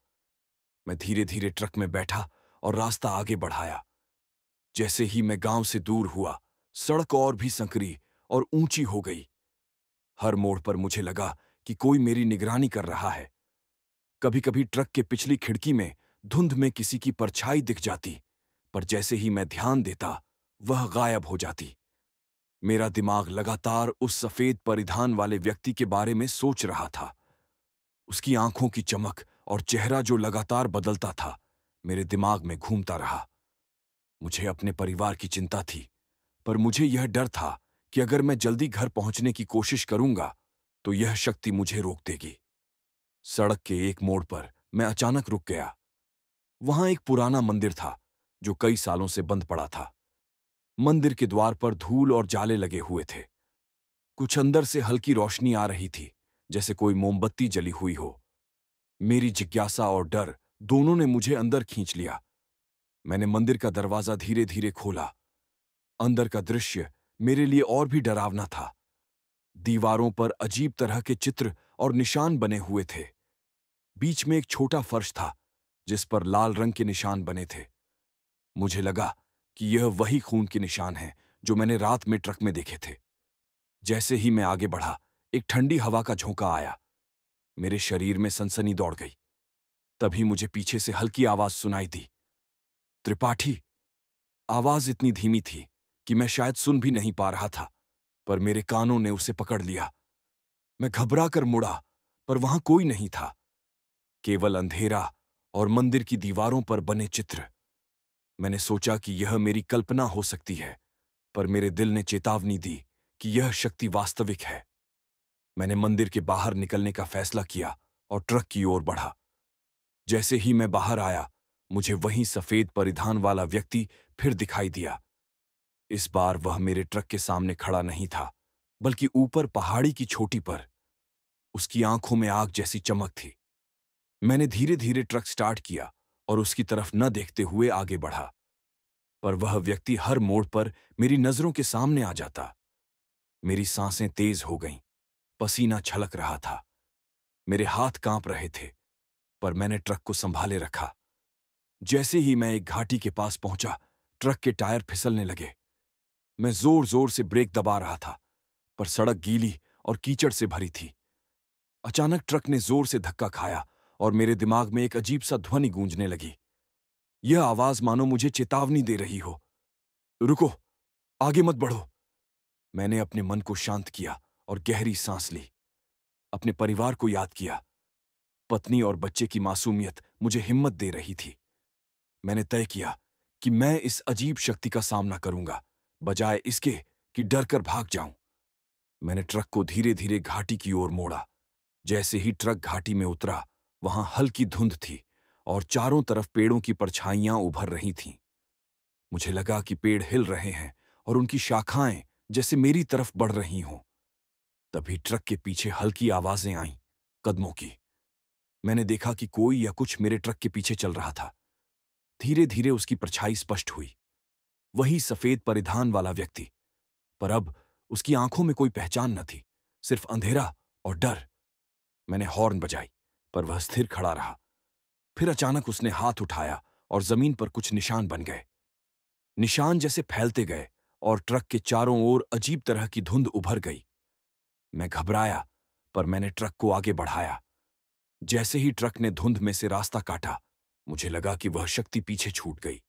मैं धीरे धीरे ट्रक में बैठा और रास्ता आगे बढ़ाया। जैसे ही मैं गांव से दूर हुआ, सड़क और भी संकरी और ऊंची हो गई। हर मोड़ पर मुझे लगा कि कोई मेरी निगरानी कर रहा है। कभी कभी ट्रक के पिछली खिड़की में धुंध में किसी की परछाई दिख जाती, पर जैसे ही मैं ध्यान देता, वह गायब हो जाती। मेरा दिमाग लगातार उस सफेद परिधान वाले व्यक्ति के बारे में सोच रहा था। उसकी आंखों की चमक और चेहरा जो लगातार बदलता था, मेरे दिमाग में घूमता रहा। मुझे अपने परिवार की चिंता थी, पर मुझे यह डर था कि अगर मैं जल्दी घर पहुंचने की कोशिश करूंगा, तो यह शक्ति मुझे रोक देगी। सड़क के एक मोड़ पर मैं अचानक रुक गया। वहां एक पुराना मंदिर था, जो कई सालों से बंद पड़ा था। मंदिर के द्वार पर धूल और जाले लगे हुए थे। कुछ अंदर से हल्की रोशनी आ रही थी, जैसे कोई मोमबत्ती जली हुई हो। मेरी जिज्ञासा और डर दोनों ने मुझे अंदर खींच लिया। मैंने मंदिर का दरवाजा धीरे धीरे खोला। अंदर का दृश्य मेरे लिए और भी डरावना था। दीवारों पर अजीब तरह के चित्र और निशान बने हुए थे। बीच में एक छोटा फर्श था जिस पर लाल रंग के निशान बने थे। मुझे लगा कि यह वही खून के निशान हैं जो मैंने रात में ट्रक में देखे थे। जैसे ही मैं आगे बढ़ा, एक ठंडी हवा का झोंका आया। मेरे शरीर में सनसनी दौड़ गई। तभी मुझे पीछे से हल्की आवाज सुनाई दी, त्रिपाठी। आवाज इतनी धीमी थी कि मैं शायद सुन भी नहीं पा रहा था, पर मेरे कानों ने उसे पकड़ लिया। मैं घबरा कर मुड़ा, पर वहां कोई नहीं था, केवल अंधेरा और मंदिर की दीवारों पर बने चित्र। मैंने सोचा कि यह मेरी कल्पना हो सकती है, पर मेरे दिल ने चेतावनी दी कि यह शक्ति वास्तविक है। मैंने मंदिर के बाहर निकलने का फैसला किया और ट्रक की ओर बढ़ा। जैसे ही मैं बाहर आया, मुझे वही सफेद परिधान वाला व्यक्ति फिर दिखाई दिया। इस बार वह मेरे ट्रक के सामने खड़ा नहीं था, बल्कि ऊपर पहाड़ी की चोटी पर। उसकी आंखों में आग जैसी चमक थी। मैंने धीरे धीरे ट्रक स्टार्ट किया और उसकी तरफ न देखते हुए आगे बढ़ा, पर वह व्यक्ति हर मोड़ पर मेरी नजरों के सामने आ जाता। मेरी सांसें तेज हो गईं, पसीना छलक रहा था, मेरे हाथ कांप रहे थे, पर मैंने ट्रक को संभाले रखा। जैसे ही मैं एक घाटी के पास पहुंचा, ट्रक के टायर फिसलने लगे। मैं जोर जोर से ब्रेक दबा रहा था, पर सड़क गीली और कीचड़ से भरी थी। अचानक ट्रक ने जोर से धक्का खाया और मेरे दिमाग में एक अजीब सा ध्वनि गूंजने लगी। यह आवाज मानो मुझे चेतावनी दे रही हो, रुको, आगे मत बढ़ो। मैंने अपने मन को शांत किया और गहरी सांस ली। अपने परिवार को याद किया। पत्नी और बच्चे की मासूमियत मुझे हिम्मत दे रही थी। मैंने तय किया कि मैं इस अजीब शक्ति का सामना करूंगा, बजाय इसके कि डर कर भाग जाऊं। मैंने ट्रक को धीरे धीरे घाटी की ओर मोड़ा। जैसे ही ट्रक घाटी में उतरा, वहां हल्की धुंध थी और चारों तरफ पेड़ों की परछाइयां उभर रही थीं। मुझे लगा कि पेड़ हिल रहे हैं और उनकी शाखाएं जैसे मेरी तरफ बढ़ रही हों। तभी ट्रक के पीछे हल्की आवाजें आईं, कदमों की। मैंने देखा कि कोई या कुछ मेरे ट्रक के पीछे चल रहा था। धीरे धीरे उसकी परछाई स्पष्ट हुई, वही सफेद परिधान वाला व्यक्ति। पर अब उसकी आंखों में कोई पहचान न थी, सिर्फ अंधेरा और डर। मैंने हॉर्न बजाई, पर वह स्थिर खड़ा रहा। फिर अचानक उसने हाथ उठाया और जमीन पर कुछ निशान बन गए। निशान जैसे फैलते गए और ट्रक के चारों ओर अजीब तरह की धुंध उभर गई। मैं घबराया, पर मैंने ट्रक को आगे बढ़ाया। जैसे ही ट्रक ने धुंध में से रास्ता काटा, मुझे लगा कि वह शक्ति पीछे छूट गई।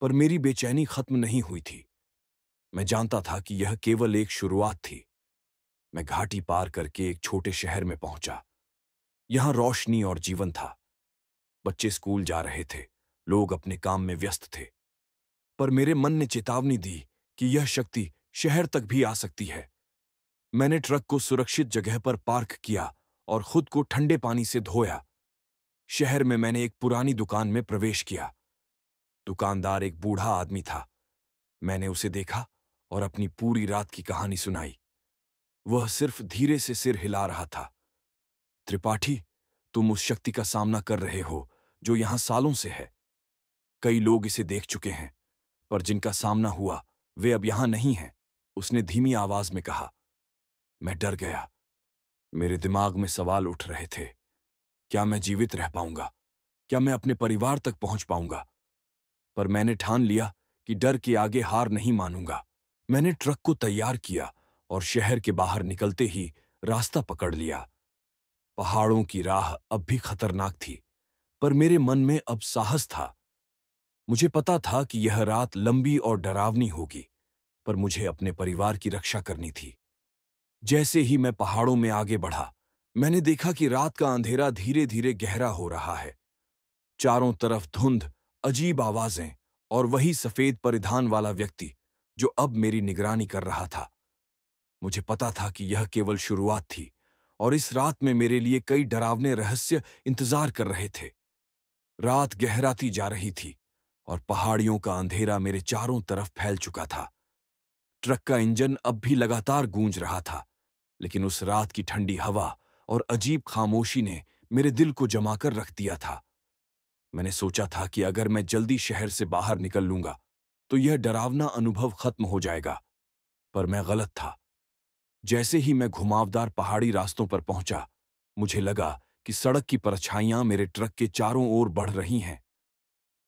पर मेरी बेचैनी खत्म नहीं हुई थी। मैं जानता था कि यह केवल एक शुरुआत थी। मैं घाटी पार करके एक छोटे शहर में पहुंचा। यहां रोशनी और जीवन था। बच्चे स्कूल जा रहे थे, लोग अपने काम में व्यस्त थे। पर मेरे मन ने चेतावनी दी कि यह शक्ति शहर तक भी आ सकती है। मैंने ट्रक को सुरक्षित जगह पर पार्क किया और खुद को ठंडे पानी से धोया। शहर में मैंने एक पुरानी दुकान में प्रवेश किया। दुकानदार एक बूढ़ा आदमी था। मैंने उसे देखा और अपनी पूरी रात की कहानी सुनाई। वह सिर्फ धीरे से सिर हिला रहा था। त्रिपाठी, तुम उस शक्ति का सामना कर रहे हो जो यहां सालों से है। कई लोग इसे देख चुके हैं, पर जिनका सामना हुआ वे अब यहां नहीं हैं। उसने धीमी आवाज में कहा। मैं डर गया। मेरे दिमाग में सवाल उठ रहे थे। क्या मैं जीवित रह पाऊंगा? क्या मैं अपने परिवार तक पहुंच पाऊंगा? पर मैंने ठान लिया कि डर के आगे हार नहीं मानूंगा। मैंने ट्रक को तैयार किया और शहर के बाहर निकलते ही रास्ता पकड़ लिया। पहाड़ों की राह अब भी खतरनाक थी, पर मेरे मन में अब साहस था। मुझे पता था कि यह रात लंबी और डरावनी होगी, पर मुझे अपने परिवार की रक्षा करनी थी। जैसे ही मैं पहाड़ों में आगे बढ़ा, मैंने देखा कि रात का अंधेरा धीरे धीरे गहरा हो रहा है। चारों तरफ धुंध, अजीब आवाजें और वही सफेद परिधान वाला व्यक्ति जो अब मेरी निगरानी कर रहा था। मुझे पता था कि यह केवल शुरुआत थी और इस रात में मेरे लिए कई डरावने रहस्य इंतजार कर रहे थे। रात गहराती जा रही थी और पहाड़ियों का अंधेरा मेरे चारों तरफ फैल चुका था। ट्रक का इंजन अब भी लगातार गूंज रहा था, लेकिन उस रात की ठंडी हवा और अजीब खामोशी ने मेरे दिल को जमाकर रख दिया था। मैंने सोचा था कि अगर मैं जल्दी शहर से बाहर निकल लूंगा, तो यह डरावना अनुभव खत्म हो जाएगा। पर मैं गलत था। जैसे ही मैं घुमावदार पहाड़ी रास्तों पर पहुंचा, मुझे लगा कि सड़क की परछाइयां मेरे ट्रक के चारों ओर बढ़ रही हैं।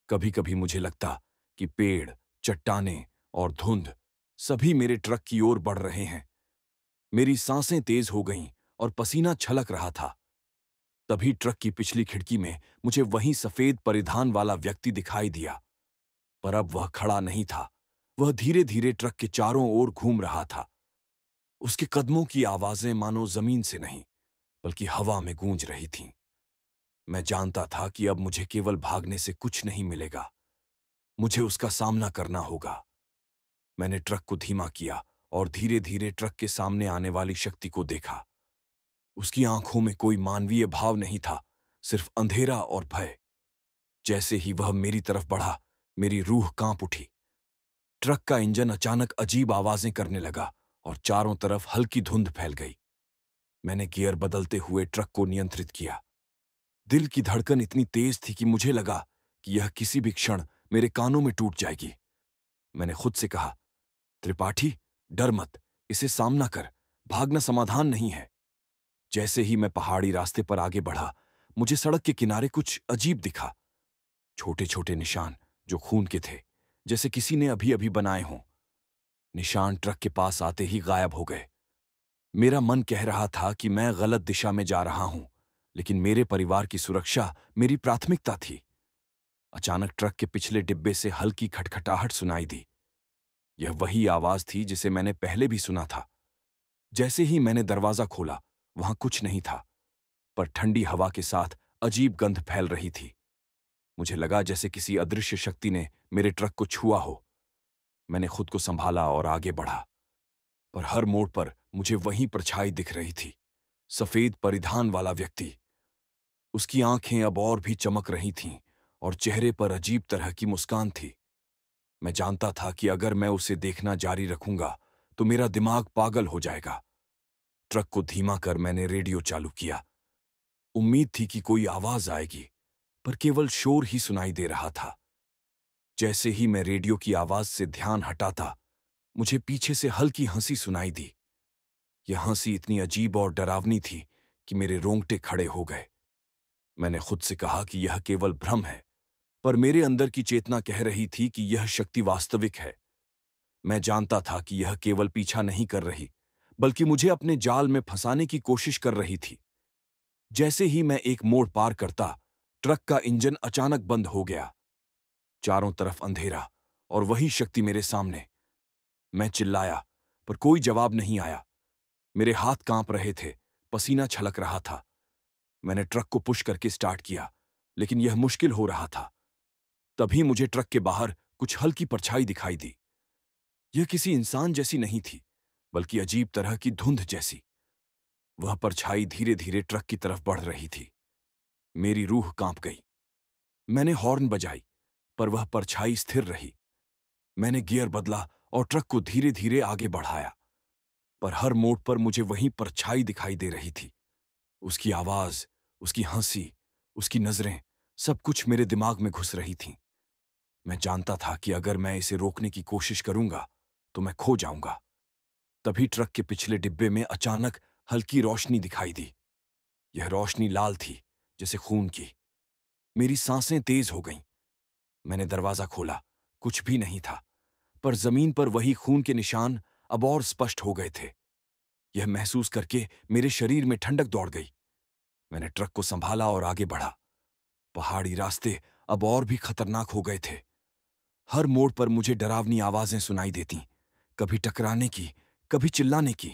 कभी कभी मुझे लगता कि पेड़, चट्टानें और धुंध सभी मेरे ट्रक की ओर बढ़ रहे हैं। मेरी सांसें तेज हो गईं और पसीना छलक रहा था। तभी ट्रक की पिछली खिड़की में मुझे वही सफेद परिधान वाला व्यक्ति दिखाई दिया। पर अब वह खड़ा नहीं था। वह धीरे धीरे ट्रक के चारों ओर घूम रहा था। उसके कदमों की आवाजें मानो जमीन से नहीं, बल्कि हवा में गूंज रही थीं। मैं जानता था कि अब मुझे केवल भागने से कुछ नहीं मिलेगा। मुझे उसका सामना करना होगा। मैंने ट्रक को धीमा किया और धीरे धीरे ट्रक के सामने आने वाली शक्ति को देखा। उसकी आंखों में कोई मानवीय भाव नहीं था, सिर्फ अंधेरा और भय। जैसे ही वह मेरी तरफ बढ़ा, मेरी रूह कांप उठी। ट्रक का इंजन अचानक अजीब आवाजें करने लगा और चारों तरफ हल्की धुंध फैल गई। मैंने गियर बदलते हुए ट्रक को नियंत्रित किया। दिल की धड़कन इतनी तेज थी कि मुझे लगा कि यह किसी भी क्षण मेरे कानों में टूट जाएगी। मैंने खुद से कहा, त्रिपाठी, डर मत, इसे सामना कर, भागना समाधान नहीं है। जैसे ही मैं पहाड़ी रास्ते पर आगे बढ़ा, मुझे सड़क के किनारे कुछ अजीब दिखा। छोटे छोटे निशान जो खून के थे, जैसे किसी ने अभी अभी बनाए हों। निशान ट्रक के पास आते ही गायब हो गए। मेरा मन कह रहा था कि मैं गलत दिशा में जा रहा हूं, लेकिन मेरे परिवार की सुरक्षा मेरी प्राथमिकता थी। अचानक ट्रक के पिछले डिब्बे से हल्की खटखटाहट सुनाई दी। यह वही आवाज थी जिसे मैंने पहले भी सुना था। जैसे ही मैंने दरवाजा खोला, वहां कुछ नहीं था, पर ठंडी हवा के साथ अजीब गंध फैल रही थी। मुझे लगा जैसे किसी अदृश्य शक्ति ने मेरे ट्रक को छुआ हो। मैंने खुद को संभाला और आगे बढ़ा, पर हर मोड़ पर मुझे वही परछाई दिख रही थी, सफेद परिधान वाला व्यक्ति। उसकी आंखें अब और भी चमक रही थीं और चेहरे पर अजीब तरह की मुस्कान थी। मैं जानता था कि अगर मैं उसे देखना जारी रखूंगा तो मेरा दिमाग पागल हो जाएगा। ट्रक को धीमा कर मैंने रेडियो चालू किया। उम्मीद थी कि कोई आवाज आएगी, पर केवल शोर ही सुनाई दे रहा था। जैसे ही मैं रेडियो की आवाज से ध्यान हटाता, मुझे पीछे से हल्की हंसी सुनाई दी। यह हंसी इतनी अजीब और डरावनी थी कि मेरे रोंगटे खड़े हो गए। मैंने खुद से कहा कि यह केवल भ्रम है, पर मेरे अंदर की चेतना कह रही थी कि यह शक्ति वास्तविक है। मैं जानता था कि यह केवल पीछा नहीं कर रही, बल्कि मुझे अपने जाल में फंसाने की कोशिश कर रही थी। जैसे ही मैं एक मोड़ पार करता, ट्रक का इंजन अचानक बंद हो गया। चारों तरफ अंधेरा और वही शक्ति मेरे सामने। मैं चिल्लाया, पर कोई जवाब नहीं आया। मेरे हाथ कांप रहे थे, पसीना छलक रहा था। मैंने ट्रक को पुश करके स्टार्ट किया, लेकिन यह मुश्किल हो रहा था। तभी मुझे ट्रक के बाहर कुछ हल्की परछाई दिखाई दी। यह किसी इंसान जैसी नहीं थी, बल्कि अजीब तरह की धुंध जैसी। वह परछाई धीरे धीरे ट्रक की तरफ बढ़ रही थी। मेरी रूह कांप गई। मैंने हॉर्न बजाई, पर वह परछाई स्थिर रही। मैंने गियर बदला और ट्रक को धीरे धीरे आगे बढ़ाया, पर हर मोड़ पर मुझे वही परछाई दिखाई दे रही थी। उसकी आवाज, उसकी हंसी, उसकी नजरें, सब कुछ मेरे दिमाग में घुस रही थीं। मैं जानता था कि अगर मैं इसे रोकने की कोशिश करूंगा तो मैं खो जाऊंगा। तभी ट्रक के पिछले डिब्बे में अचानक हल्की रोशनी दिखाई दी। यह रोशनी लाल थी, जैसे खून की। मेरी सांसें तेज हो गईं। मैंने दरवाजा खोला, कुछ भी नहीं था, पर जमीन पर वही खून के निशान अब और स्पष्ट हो गए थे। यह महसूस करके मेरे शरीर में ठंडक दौड़ गई। मैंने ट्रक को संभाला और आगे बढ़ा। पहाड़ी रास्ते अब और भी खतरनाक हो गए थे। हर मोड़ पर मुझे डरावनी आवाजें सुनाई देती, कभी टकराने की, कभी चिल्लाने की।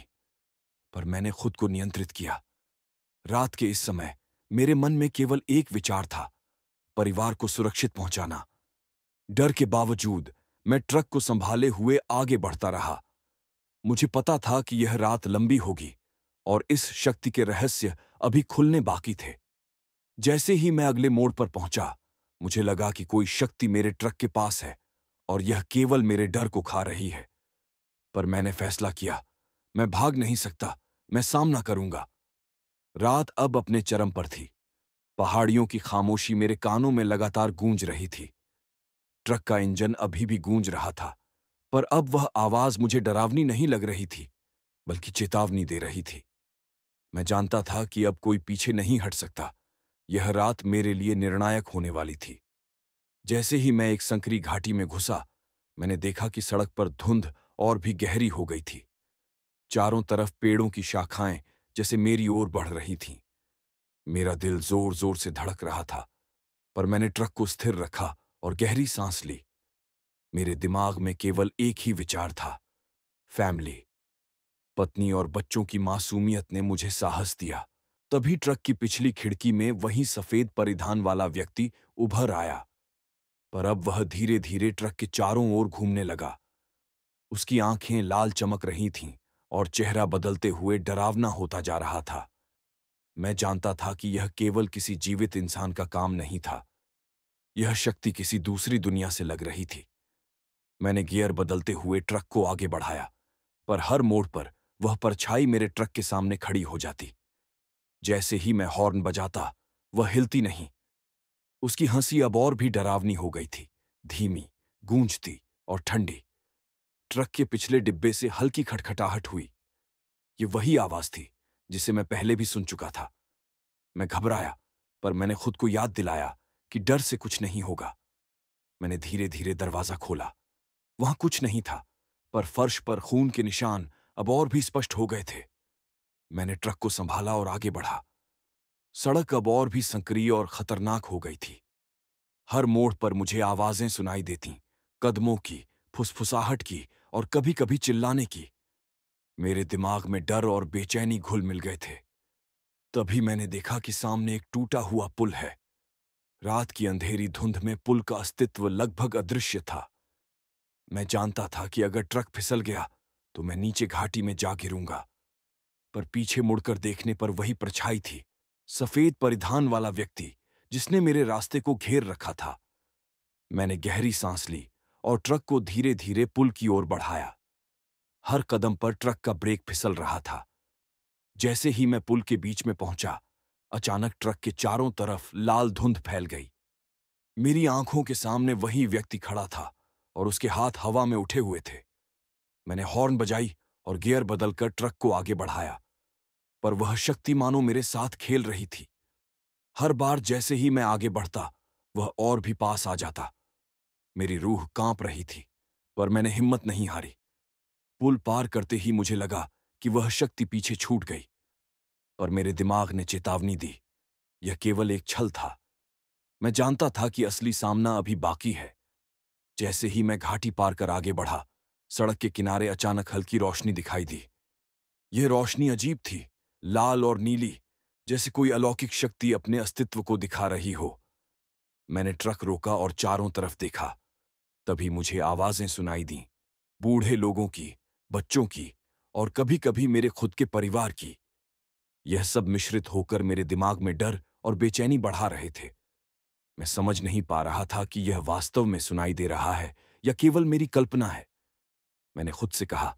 पर मैंने खुद को नियंत्रित किया। रात के इस समय मेरे मन में केवल एक विचार था, परिवार को सुरक्षित पहुंचाना। डर के बावजूद मैं ट्रक को संभाले हुए आगे बढ़ता रहा। मुझे पता था कि यह रात लंबी होगी और इस शक्ति के रहस्य अभी खुलने बाकी थे। जैसे ही मैं अगले मोड़ पर पहुंचा, मुझे लगा कि कोई शक्ति मेरे ट्रक के पास है और यह केवल मेरे डर को खा रही है। पर मैंने फैसला किया, मैं भाग नहीं सकता, मैं सामना करूंगा। रात अब अपने चरम पर थी। पहाड़ियों की खामोशी मेरे कानों में लगातार गूंज रही थी। ट्रक का इंजन अभी भी गूंज रहा था, पर अब वह आवाज मुझे डरावनी नहीं लग रही थी, बल्कि चेतावनी दे रही थी। मैं जानता था कि अब कोई पीछे नहीं हट सकता। यह रात मेरे लिए निर्णायक होने वाली थी। जैसे ही मैं एक संकरी घाटी में घुसा, मैंने देखा कि सड़क पर धुंध और भी गहरी हो गई थी। चारों तरफ पेड़ों की शाखाएं जैसे मेरी ओर बढ़ रही थीं। मेरा दिल जोर जोर से धड़क रहा था, पर मैंने ट्रक को स्थिर रखा और गहरी सांस ली। मेरे दिमाग में केवल एक ही विचार था, फैमिली। पत्नी और बच्चों की मासूमियत ने मुझे साहस दिया। तभी ट्रक की पिछली खिड़की में वही सफेद परिधान वाला व्यक्ति उभर आया, पर अब वह धीरे धीरे ट्रक के चारों ओर घूमने लगा। उसकी आंखें लाल चमक रही थीं और चेहरा बदलते हुए डरावना होता जा रहा था। मैं जानता था कि यह केवल किसी जीवित इंसान का काम नहीं था। यह शक्ति किसी दूसरी दुनिया से लग रही थी। मैंने गियर बदलते हुए ट्रक को आगे बढ़ाया, पर हर मोड़ पर वह परछाई मेरे ट्रक के सामने खड़ी हो जाती। जैसे ही मैं हॉर्न बजाता, वह हिलती नहीं। उसकी हंसी अब और भी डरावनी हो गई थी, धीमी, गूंजती और ठंडी। ट्रक के पिछले डिब्बे से हल्की खटखटाहट हुई। ये वही आवाज थी जिसे मैं पहले भी सुन चुका था। मैं घबराया, पर मैंने खुद को याद दिलाया कि डर से कुछ नहीं होगा। मैंने धीरे धीरे दरवाजा खोला। वहां कुछ नहीं था, पर फर्श पर खून के निशान अब और भी स्पष्ट हो गए थे। मैंने ट्रक को संभाला और आगे बढ़ा। सड़क अब और भी संकरी और खतरनाक हो गई थी। हर मोड़ पर मुझे आवाजें सुनाई देतीं, कदमों की, फुसफुसाहट की और कभी-कभी चिल्लाने की। मेरे दिमाग में डर और बेचैनी घुल मिल गए थे। तभी मैंने देखा कि सामने एक टूटा हुआ पुल है। रात की अंधेरी धुंध में पुल का अस्तित्व लगभग अदृश्य था। मैं जानता था कि अगर ट्रक फिसल गया तो मैं नीचे घाटी में जा गिरूंगा, पर पीछे मुड़कर देखने पर वही परछाई थी, सफेद परिधान वाला व्यक्ति जिसने मेरे रास्ते को घेर रखा था। मैंने गहरी सांस ली और ट्रक को धीरे धीरे पुल की ओर बढ़ाया। हर कदम पर ट्रक का ब्रेक फिसल रहा था। जैसे ही मैं पुल के बीच में पहुंचा, अचानक ट्रक के चारों तरफ लाल धुंध फैल गई। मेरी आंखों के सामने वही व्यक्ति खड़ा था और उसके हाथ हवा में उठे हुए थे। मैंने हॉर्न बजाई और गियर बदलकर ट्रक को आगे बढ़ाया, पर वह शक्ति मानो मेरे साथ खेल रही थी। हर बार जैसे ही मैं आगे बढ़ता, वह और भी पास आ जाता। मेरी रूह कांप रही थी, पर मैंने हिम्मत नहीं हारी। पुल पार करते ही मुझे लगा कि वह शक्ति पीछे छूट गई, पर मेरे दिमाग ने चेतावनी दी, यह केवल एक छल था। मैं जानता था कि असली सामना अभी बाकी है। जैसे ही मैं घाटी पार कर आगे बढ़ा, सड़क के किनारे अचानक हल्की रोशनी दिखाई दी। यह रोशनी अजीब थी, लाल और नीली, जैसे कोई अलौकिक शक्ति अपने अस्तित्व को दिखा रही हो। मैंने ट्रक रोका और चारों तरफ देखा। तभी मुझे आवाजें सुनाई दीं, बूढ़े लोगों की, बच्चों की और कभी-कभी मेरे खुद के परिवार की। यह सब मिश्रित होकर मेरे दिमाग में डर और बेचैनी बढ़ा रहे थे। मैं समझ नहीं पा रहा था कि यह वास्तव में सुनाई दे रहा है या केवल मेरी कल्पना है। मैंने खुद से कहा,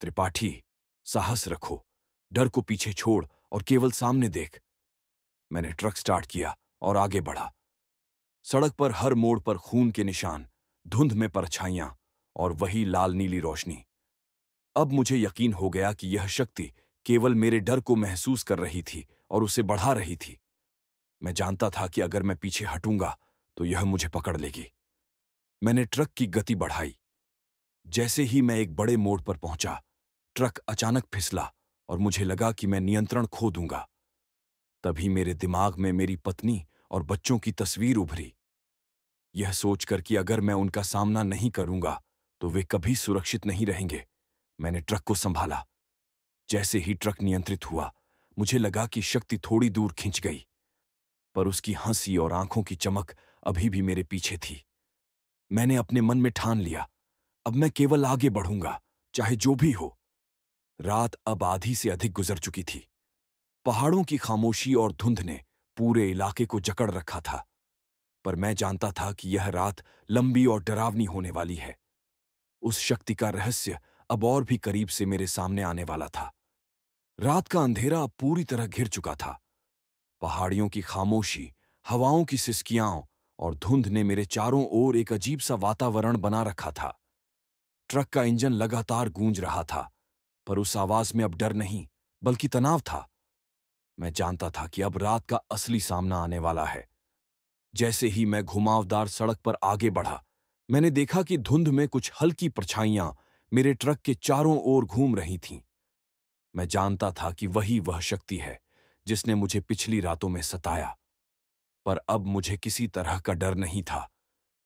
त्रिपाठी, साहस रखो, डर को पीछे छोड़ और केवल सामने देख। मैंने ट्रक स्टार्ट किया और आगे बढ़ा। सड़क पर हर मोड़ पर खून के निशान, धुंध में परछाइयां और वही लाल नीली रोशनी। अब मुझे यकीन हो गया कि यह शक्ति केवल मेरे डर को महसूस कर रही थी और उसे बढ़ा रही थी। मैं जानता था कि अगर मैं पीछे हटूंगा तो यह मुझे पकड़ लेगी। मैंने ट्रक की गति बढ़ाई। जैसे ही मैं एक बड़े मोड़ पर पहुंचा, ट्रक अचानक फिसला और मुझे लगा कि मैं नियंत्रण खो दूंगा। तभी मेरे दिमाग में मेरी पत्नी और बच्चों की तस्वीर उभरी। यह सोचकर कि अगर मैं उनका सामना नहीं करूंगा तो वे कभी सुरक्षित नहीं रहेंगे, मैंने ट्रक को संभाला। जैसे ही ट्रक नियंत्रित हुआ, मुझे लगा कि शक्ति थोड़ी दूर खिंच गई, पर उसकी हंसी और आंखों की चमक अभी भी मेरे पीछे थी। मैंने अपने मन में ठान लिया, अब मैं केवल आगे बढ़ूंगा, चाहे जो भी हो। रात अब आधी से अधिक गुजर चुकी थी। पहाड़ों की खामोशी और धुंध ने पूरे इलाके को जकड़ रखा था, पर मैं जानता था कि यह रात लंबी और डरावनी होने वाली है। उस शक्ति का रहस्य अब और भी करीब से मेरे सामने आने वाला था। रात का अंधेरा अब पूरी तरह घिर चुका था। पहाड़ियों की खामोशी, हवाओं की सिसकियां और धुंध ने मेरे चारों ओर एक अजीब सा वातावरण बना रखा था। ट्रक का इंजन लगातार गूंज रहा था, पर उस आवाज में अब डर नहीं, बल्कि तनाव था। मैं जानता था कि अब रात का असली सामना आने वाला है। जैसे ही मैं घुमावदार सड़क पर आगे बढ़ा, मैंने देखा कि धुंध में कुछ हल्की परछाइयां मेरे ट्रक के चारों ओर घूम रही थीं। मैं जानता था कि वही वह शक्ति है जिसने मुझे पिछली रातों में सताया। पर अब मुझे किसी तरह का डर नहीं था,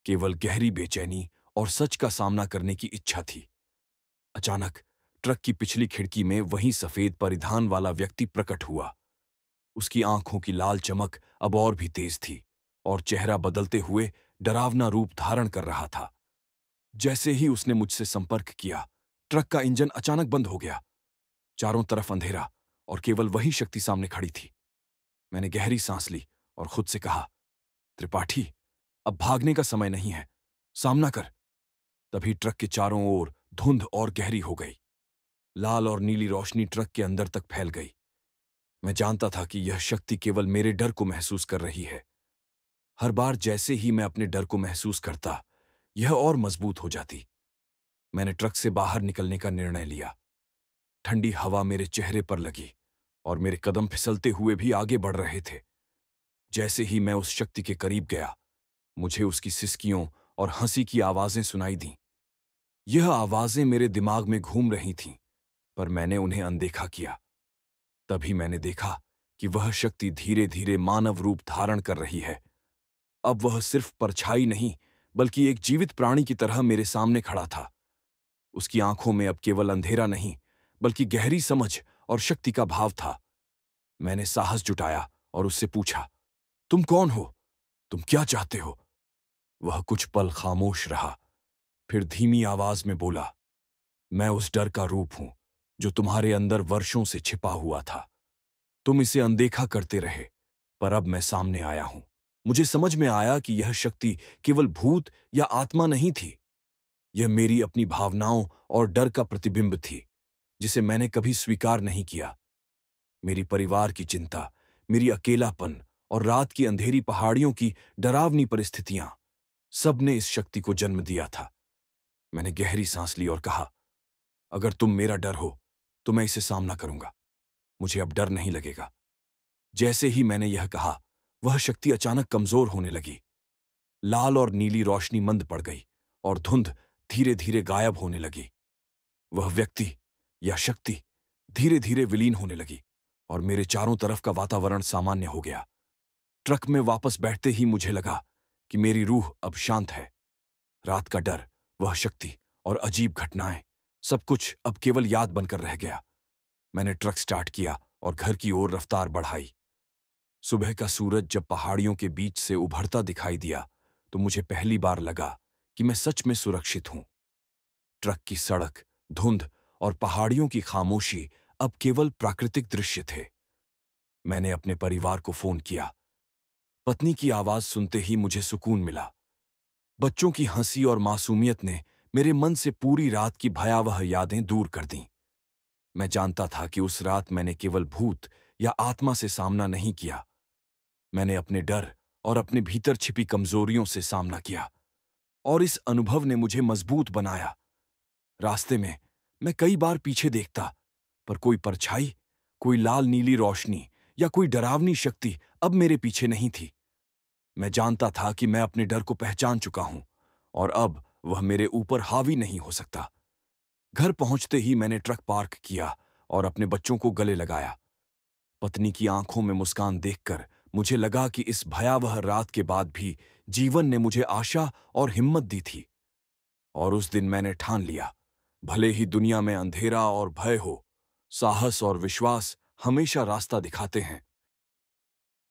केवल गहरी बेचैनी और सच का सामना करने की इच्छा थी। अचानक ट्रक की पिछली खिड़की में वही सफेद परिधान वाला व्यक्ति प्रकट हुआ। उसकी आंखों की लाल चमक अब और भी तेज थी और चेहरा बदलते हुए डरावना रूप धारण कर रहा था। जैसे ही उसने मुझसे संपर्क किया, ट्रक का इंजन अचानक बंद हो गया। चारों तरफ अंधेरा और केवल वही शक्ति सामने खड़ी थी। मैंने गहरी सांस ली और खुद से कहा, त्रिपाठी, अब भागने का समय नहीं है, सामना कर। तभी ट्रक के चारों ओर धुंध और गहरी हो गई। लाल और नीली रोशनी ट्रक के अंदर तक फैल गई। मैं जानता था कि यह शक्ति केवल मेरे डर को महसूस कर रही है। हर बार जैसे ही मैं अपने डर को महसूस करता, यह और मजबूत हो जाती। मैंने ट्रक से बाहर निकलने का निर्णय लिया। ठंडी हवा मेरे चेहरे पर लगी और मेरे कदम फिसलते हुए भी आगे बढ़ रहे थे। जैसे ही मैं उस शक्ति के करीब गया, मुझे उसकी सिसकियों और हंसी की आवाजें सुनाई दीं। यह आवाजें मेरे दिमाग में घूम रही थीं, पर मैंने उन्हें अनदेखा किया। तभी मैंने देखा कि वह शक्ति धीरे धीरे मानव रूप धारण कर रही है। अब वह सिर्फ परछाई नहीं, बल्कि एक जीवित प्राणी की तरह मेरे सामने खड़ा था। उसकी आंखों में अब केवल अंधेरा नहीं, बल्कि गहरी समझ और शक्ति का भाव था। मैंने साहस जुटाया और उससे पूछा, तुम कौन हो? तुम क्या चाहते हो? वह कुछ पल खामोश रहा, फिर धीमी आवाज में बोला, मैं उस डर का रूप हूं जो तुम्हारे अंदर वर्षों से छिपा हुआ था। तुम इसे अनदेखा करते रहे, पर अब मैं सामने आया हूं। मुझे समझ में आया कि यह शक्ति केवल भूत या आत्मा नहीं थी। यह मेरी अपनी भावनाओं और डर का प्रतिबिंब थी, जिसे मैंने कभी स्वीकार नहीं किया। मेरी परिवार की चिंता, मेरी अकेलापन और रात की अंधेरी पहाड़ियों की डरावनी परिस्थितियां, सब ने इस शक्ति को जन्म दिया था। मैंने गहरी सांस ली और कहा, अगर तुम मेरा डर हो, तो मैं इसे सामना करूंगा। मुझे अब डर नहीं लगेगा। जैसे ही मैंने यह कहा, वह शक्ति अचानक कमजोर होने लगी। लाल और नीली रोशनी मंद पड़ गई और धुंध धीरे धीरे गायब होने लगी। वह व्यक्ति या शक्ति धीरे धीरे विलीन होने लगी और मेरे चारों तरफ का वातावरण सामान्य हो गया। ट्रक में वापस बैठते ही मुझे लगा कि मेरी रूह अब शांत है। रात का डर, वह शक्ति और अजीब घटनाएं, सब कुछ अब केवल याद बनकर रह गया। मैंने ट्रक स्टार्ट किया और घर की ओर रफ्तार बढ़ाई। सुबह का सूरज जब पहाड़ियों के बीच से उभरता दिखाई दिया, तो मुझे पहली बार लगा कि मैं सच में सुरक्षित हूं। ट्रक की सड़क, धुंध और पहाड़ियों की खामोशी अब केवल प्राकृतिक दृश्य थे। मैंने अपने परिवार को फोन किया। पत्नी की आवाज सुनते ही मुझे सुकून मिला। बच्चों की हंसी और मासूमियत ने मेरे मन से पूरी रात की भयावह यादें दूर कर दीं। मैं जानता था कि उस रात मैंने केवल भूत या आत्मा से सामना नहीं किया, मैंने अपने डर और अपने भीतर छिपी कमजोरियों से सामना किया, और इस अनुभव ने मुझे मजबूत बनाया। रास्ते में मैं कई बार पीछे देखता, पर कोई परछाई, कोई लाल नीली रोशनी या कोई डरावनी शक्ति अब मेरे पीछे नहीं थी। मैं जानता था कि मैं अपने डर को पहचान चुका हूं और अब वह मेरे ऊपर हावी नहीं हो सकता। घर पहुंचते ही मैंने ट्रक पार्क किया और अपने बच्चों को गले लगाया। पत्नी की आंखों में मुस्कान देखकर मुझे लगा कि इस भयावह रात के बाद भी जीवन ने मुझे आशा और हिम्मत दी थी। और उस दिन मैंने ठान लिया, भले ही दुनिया में अंधेरा और भय हो, साहस और विश्वास हमेशा रास्ता दिखाते हैं।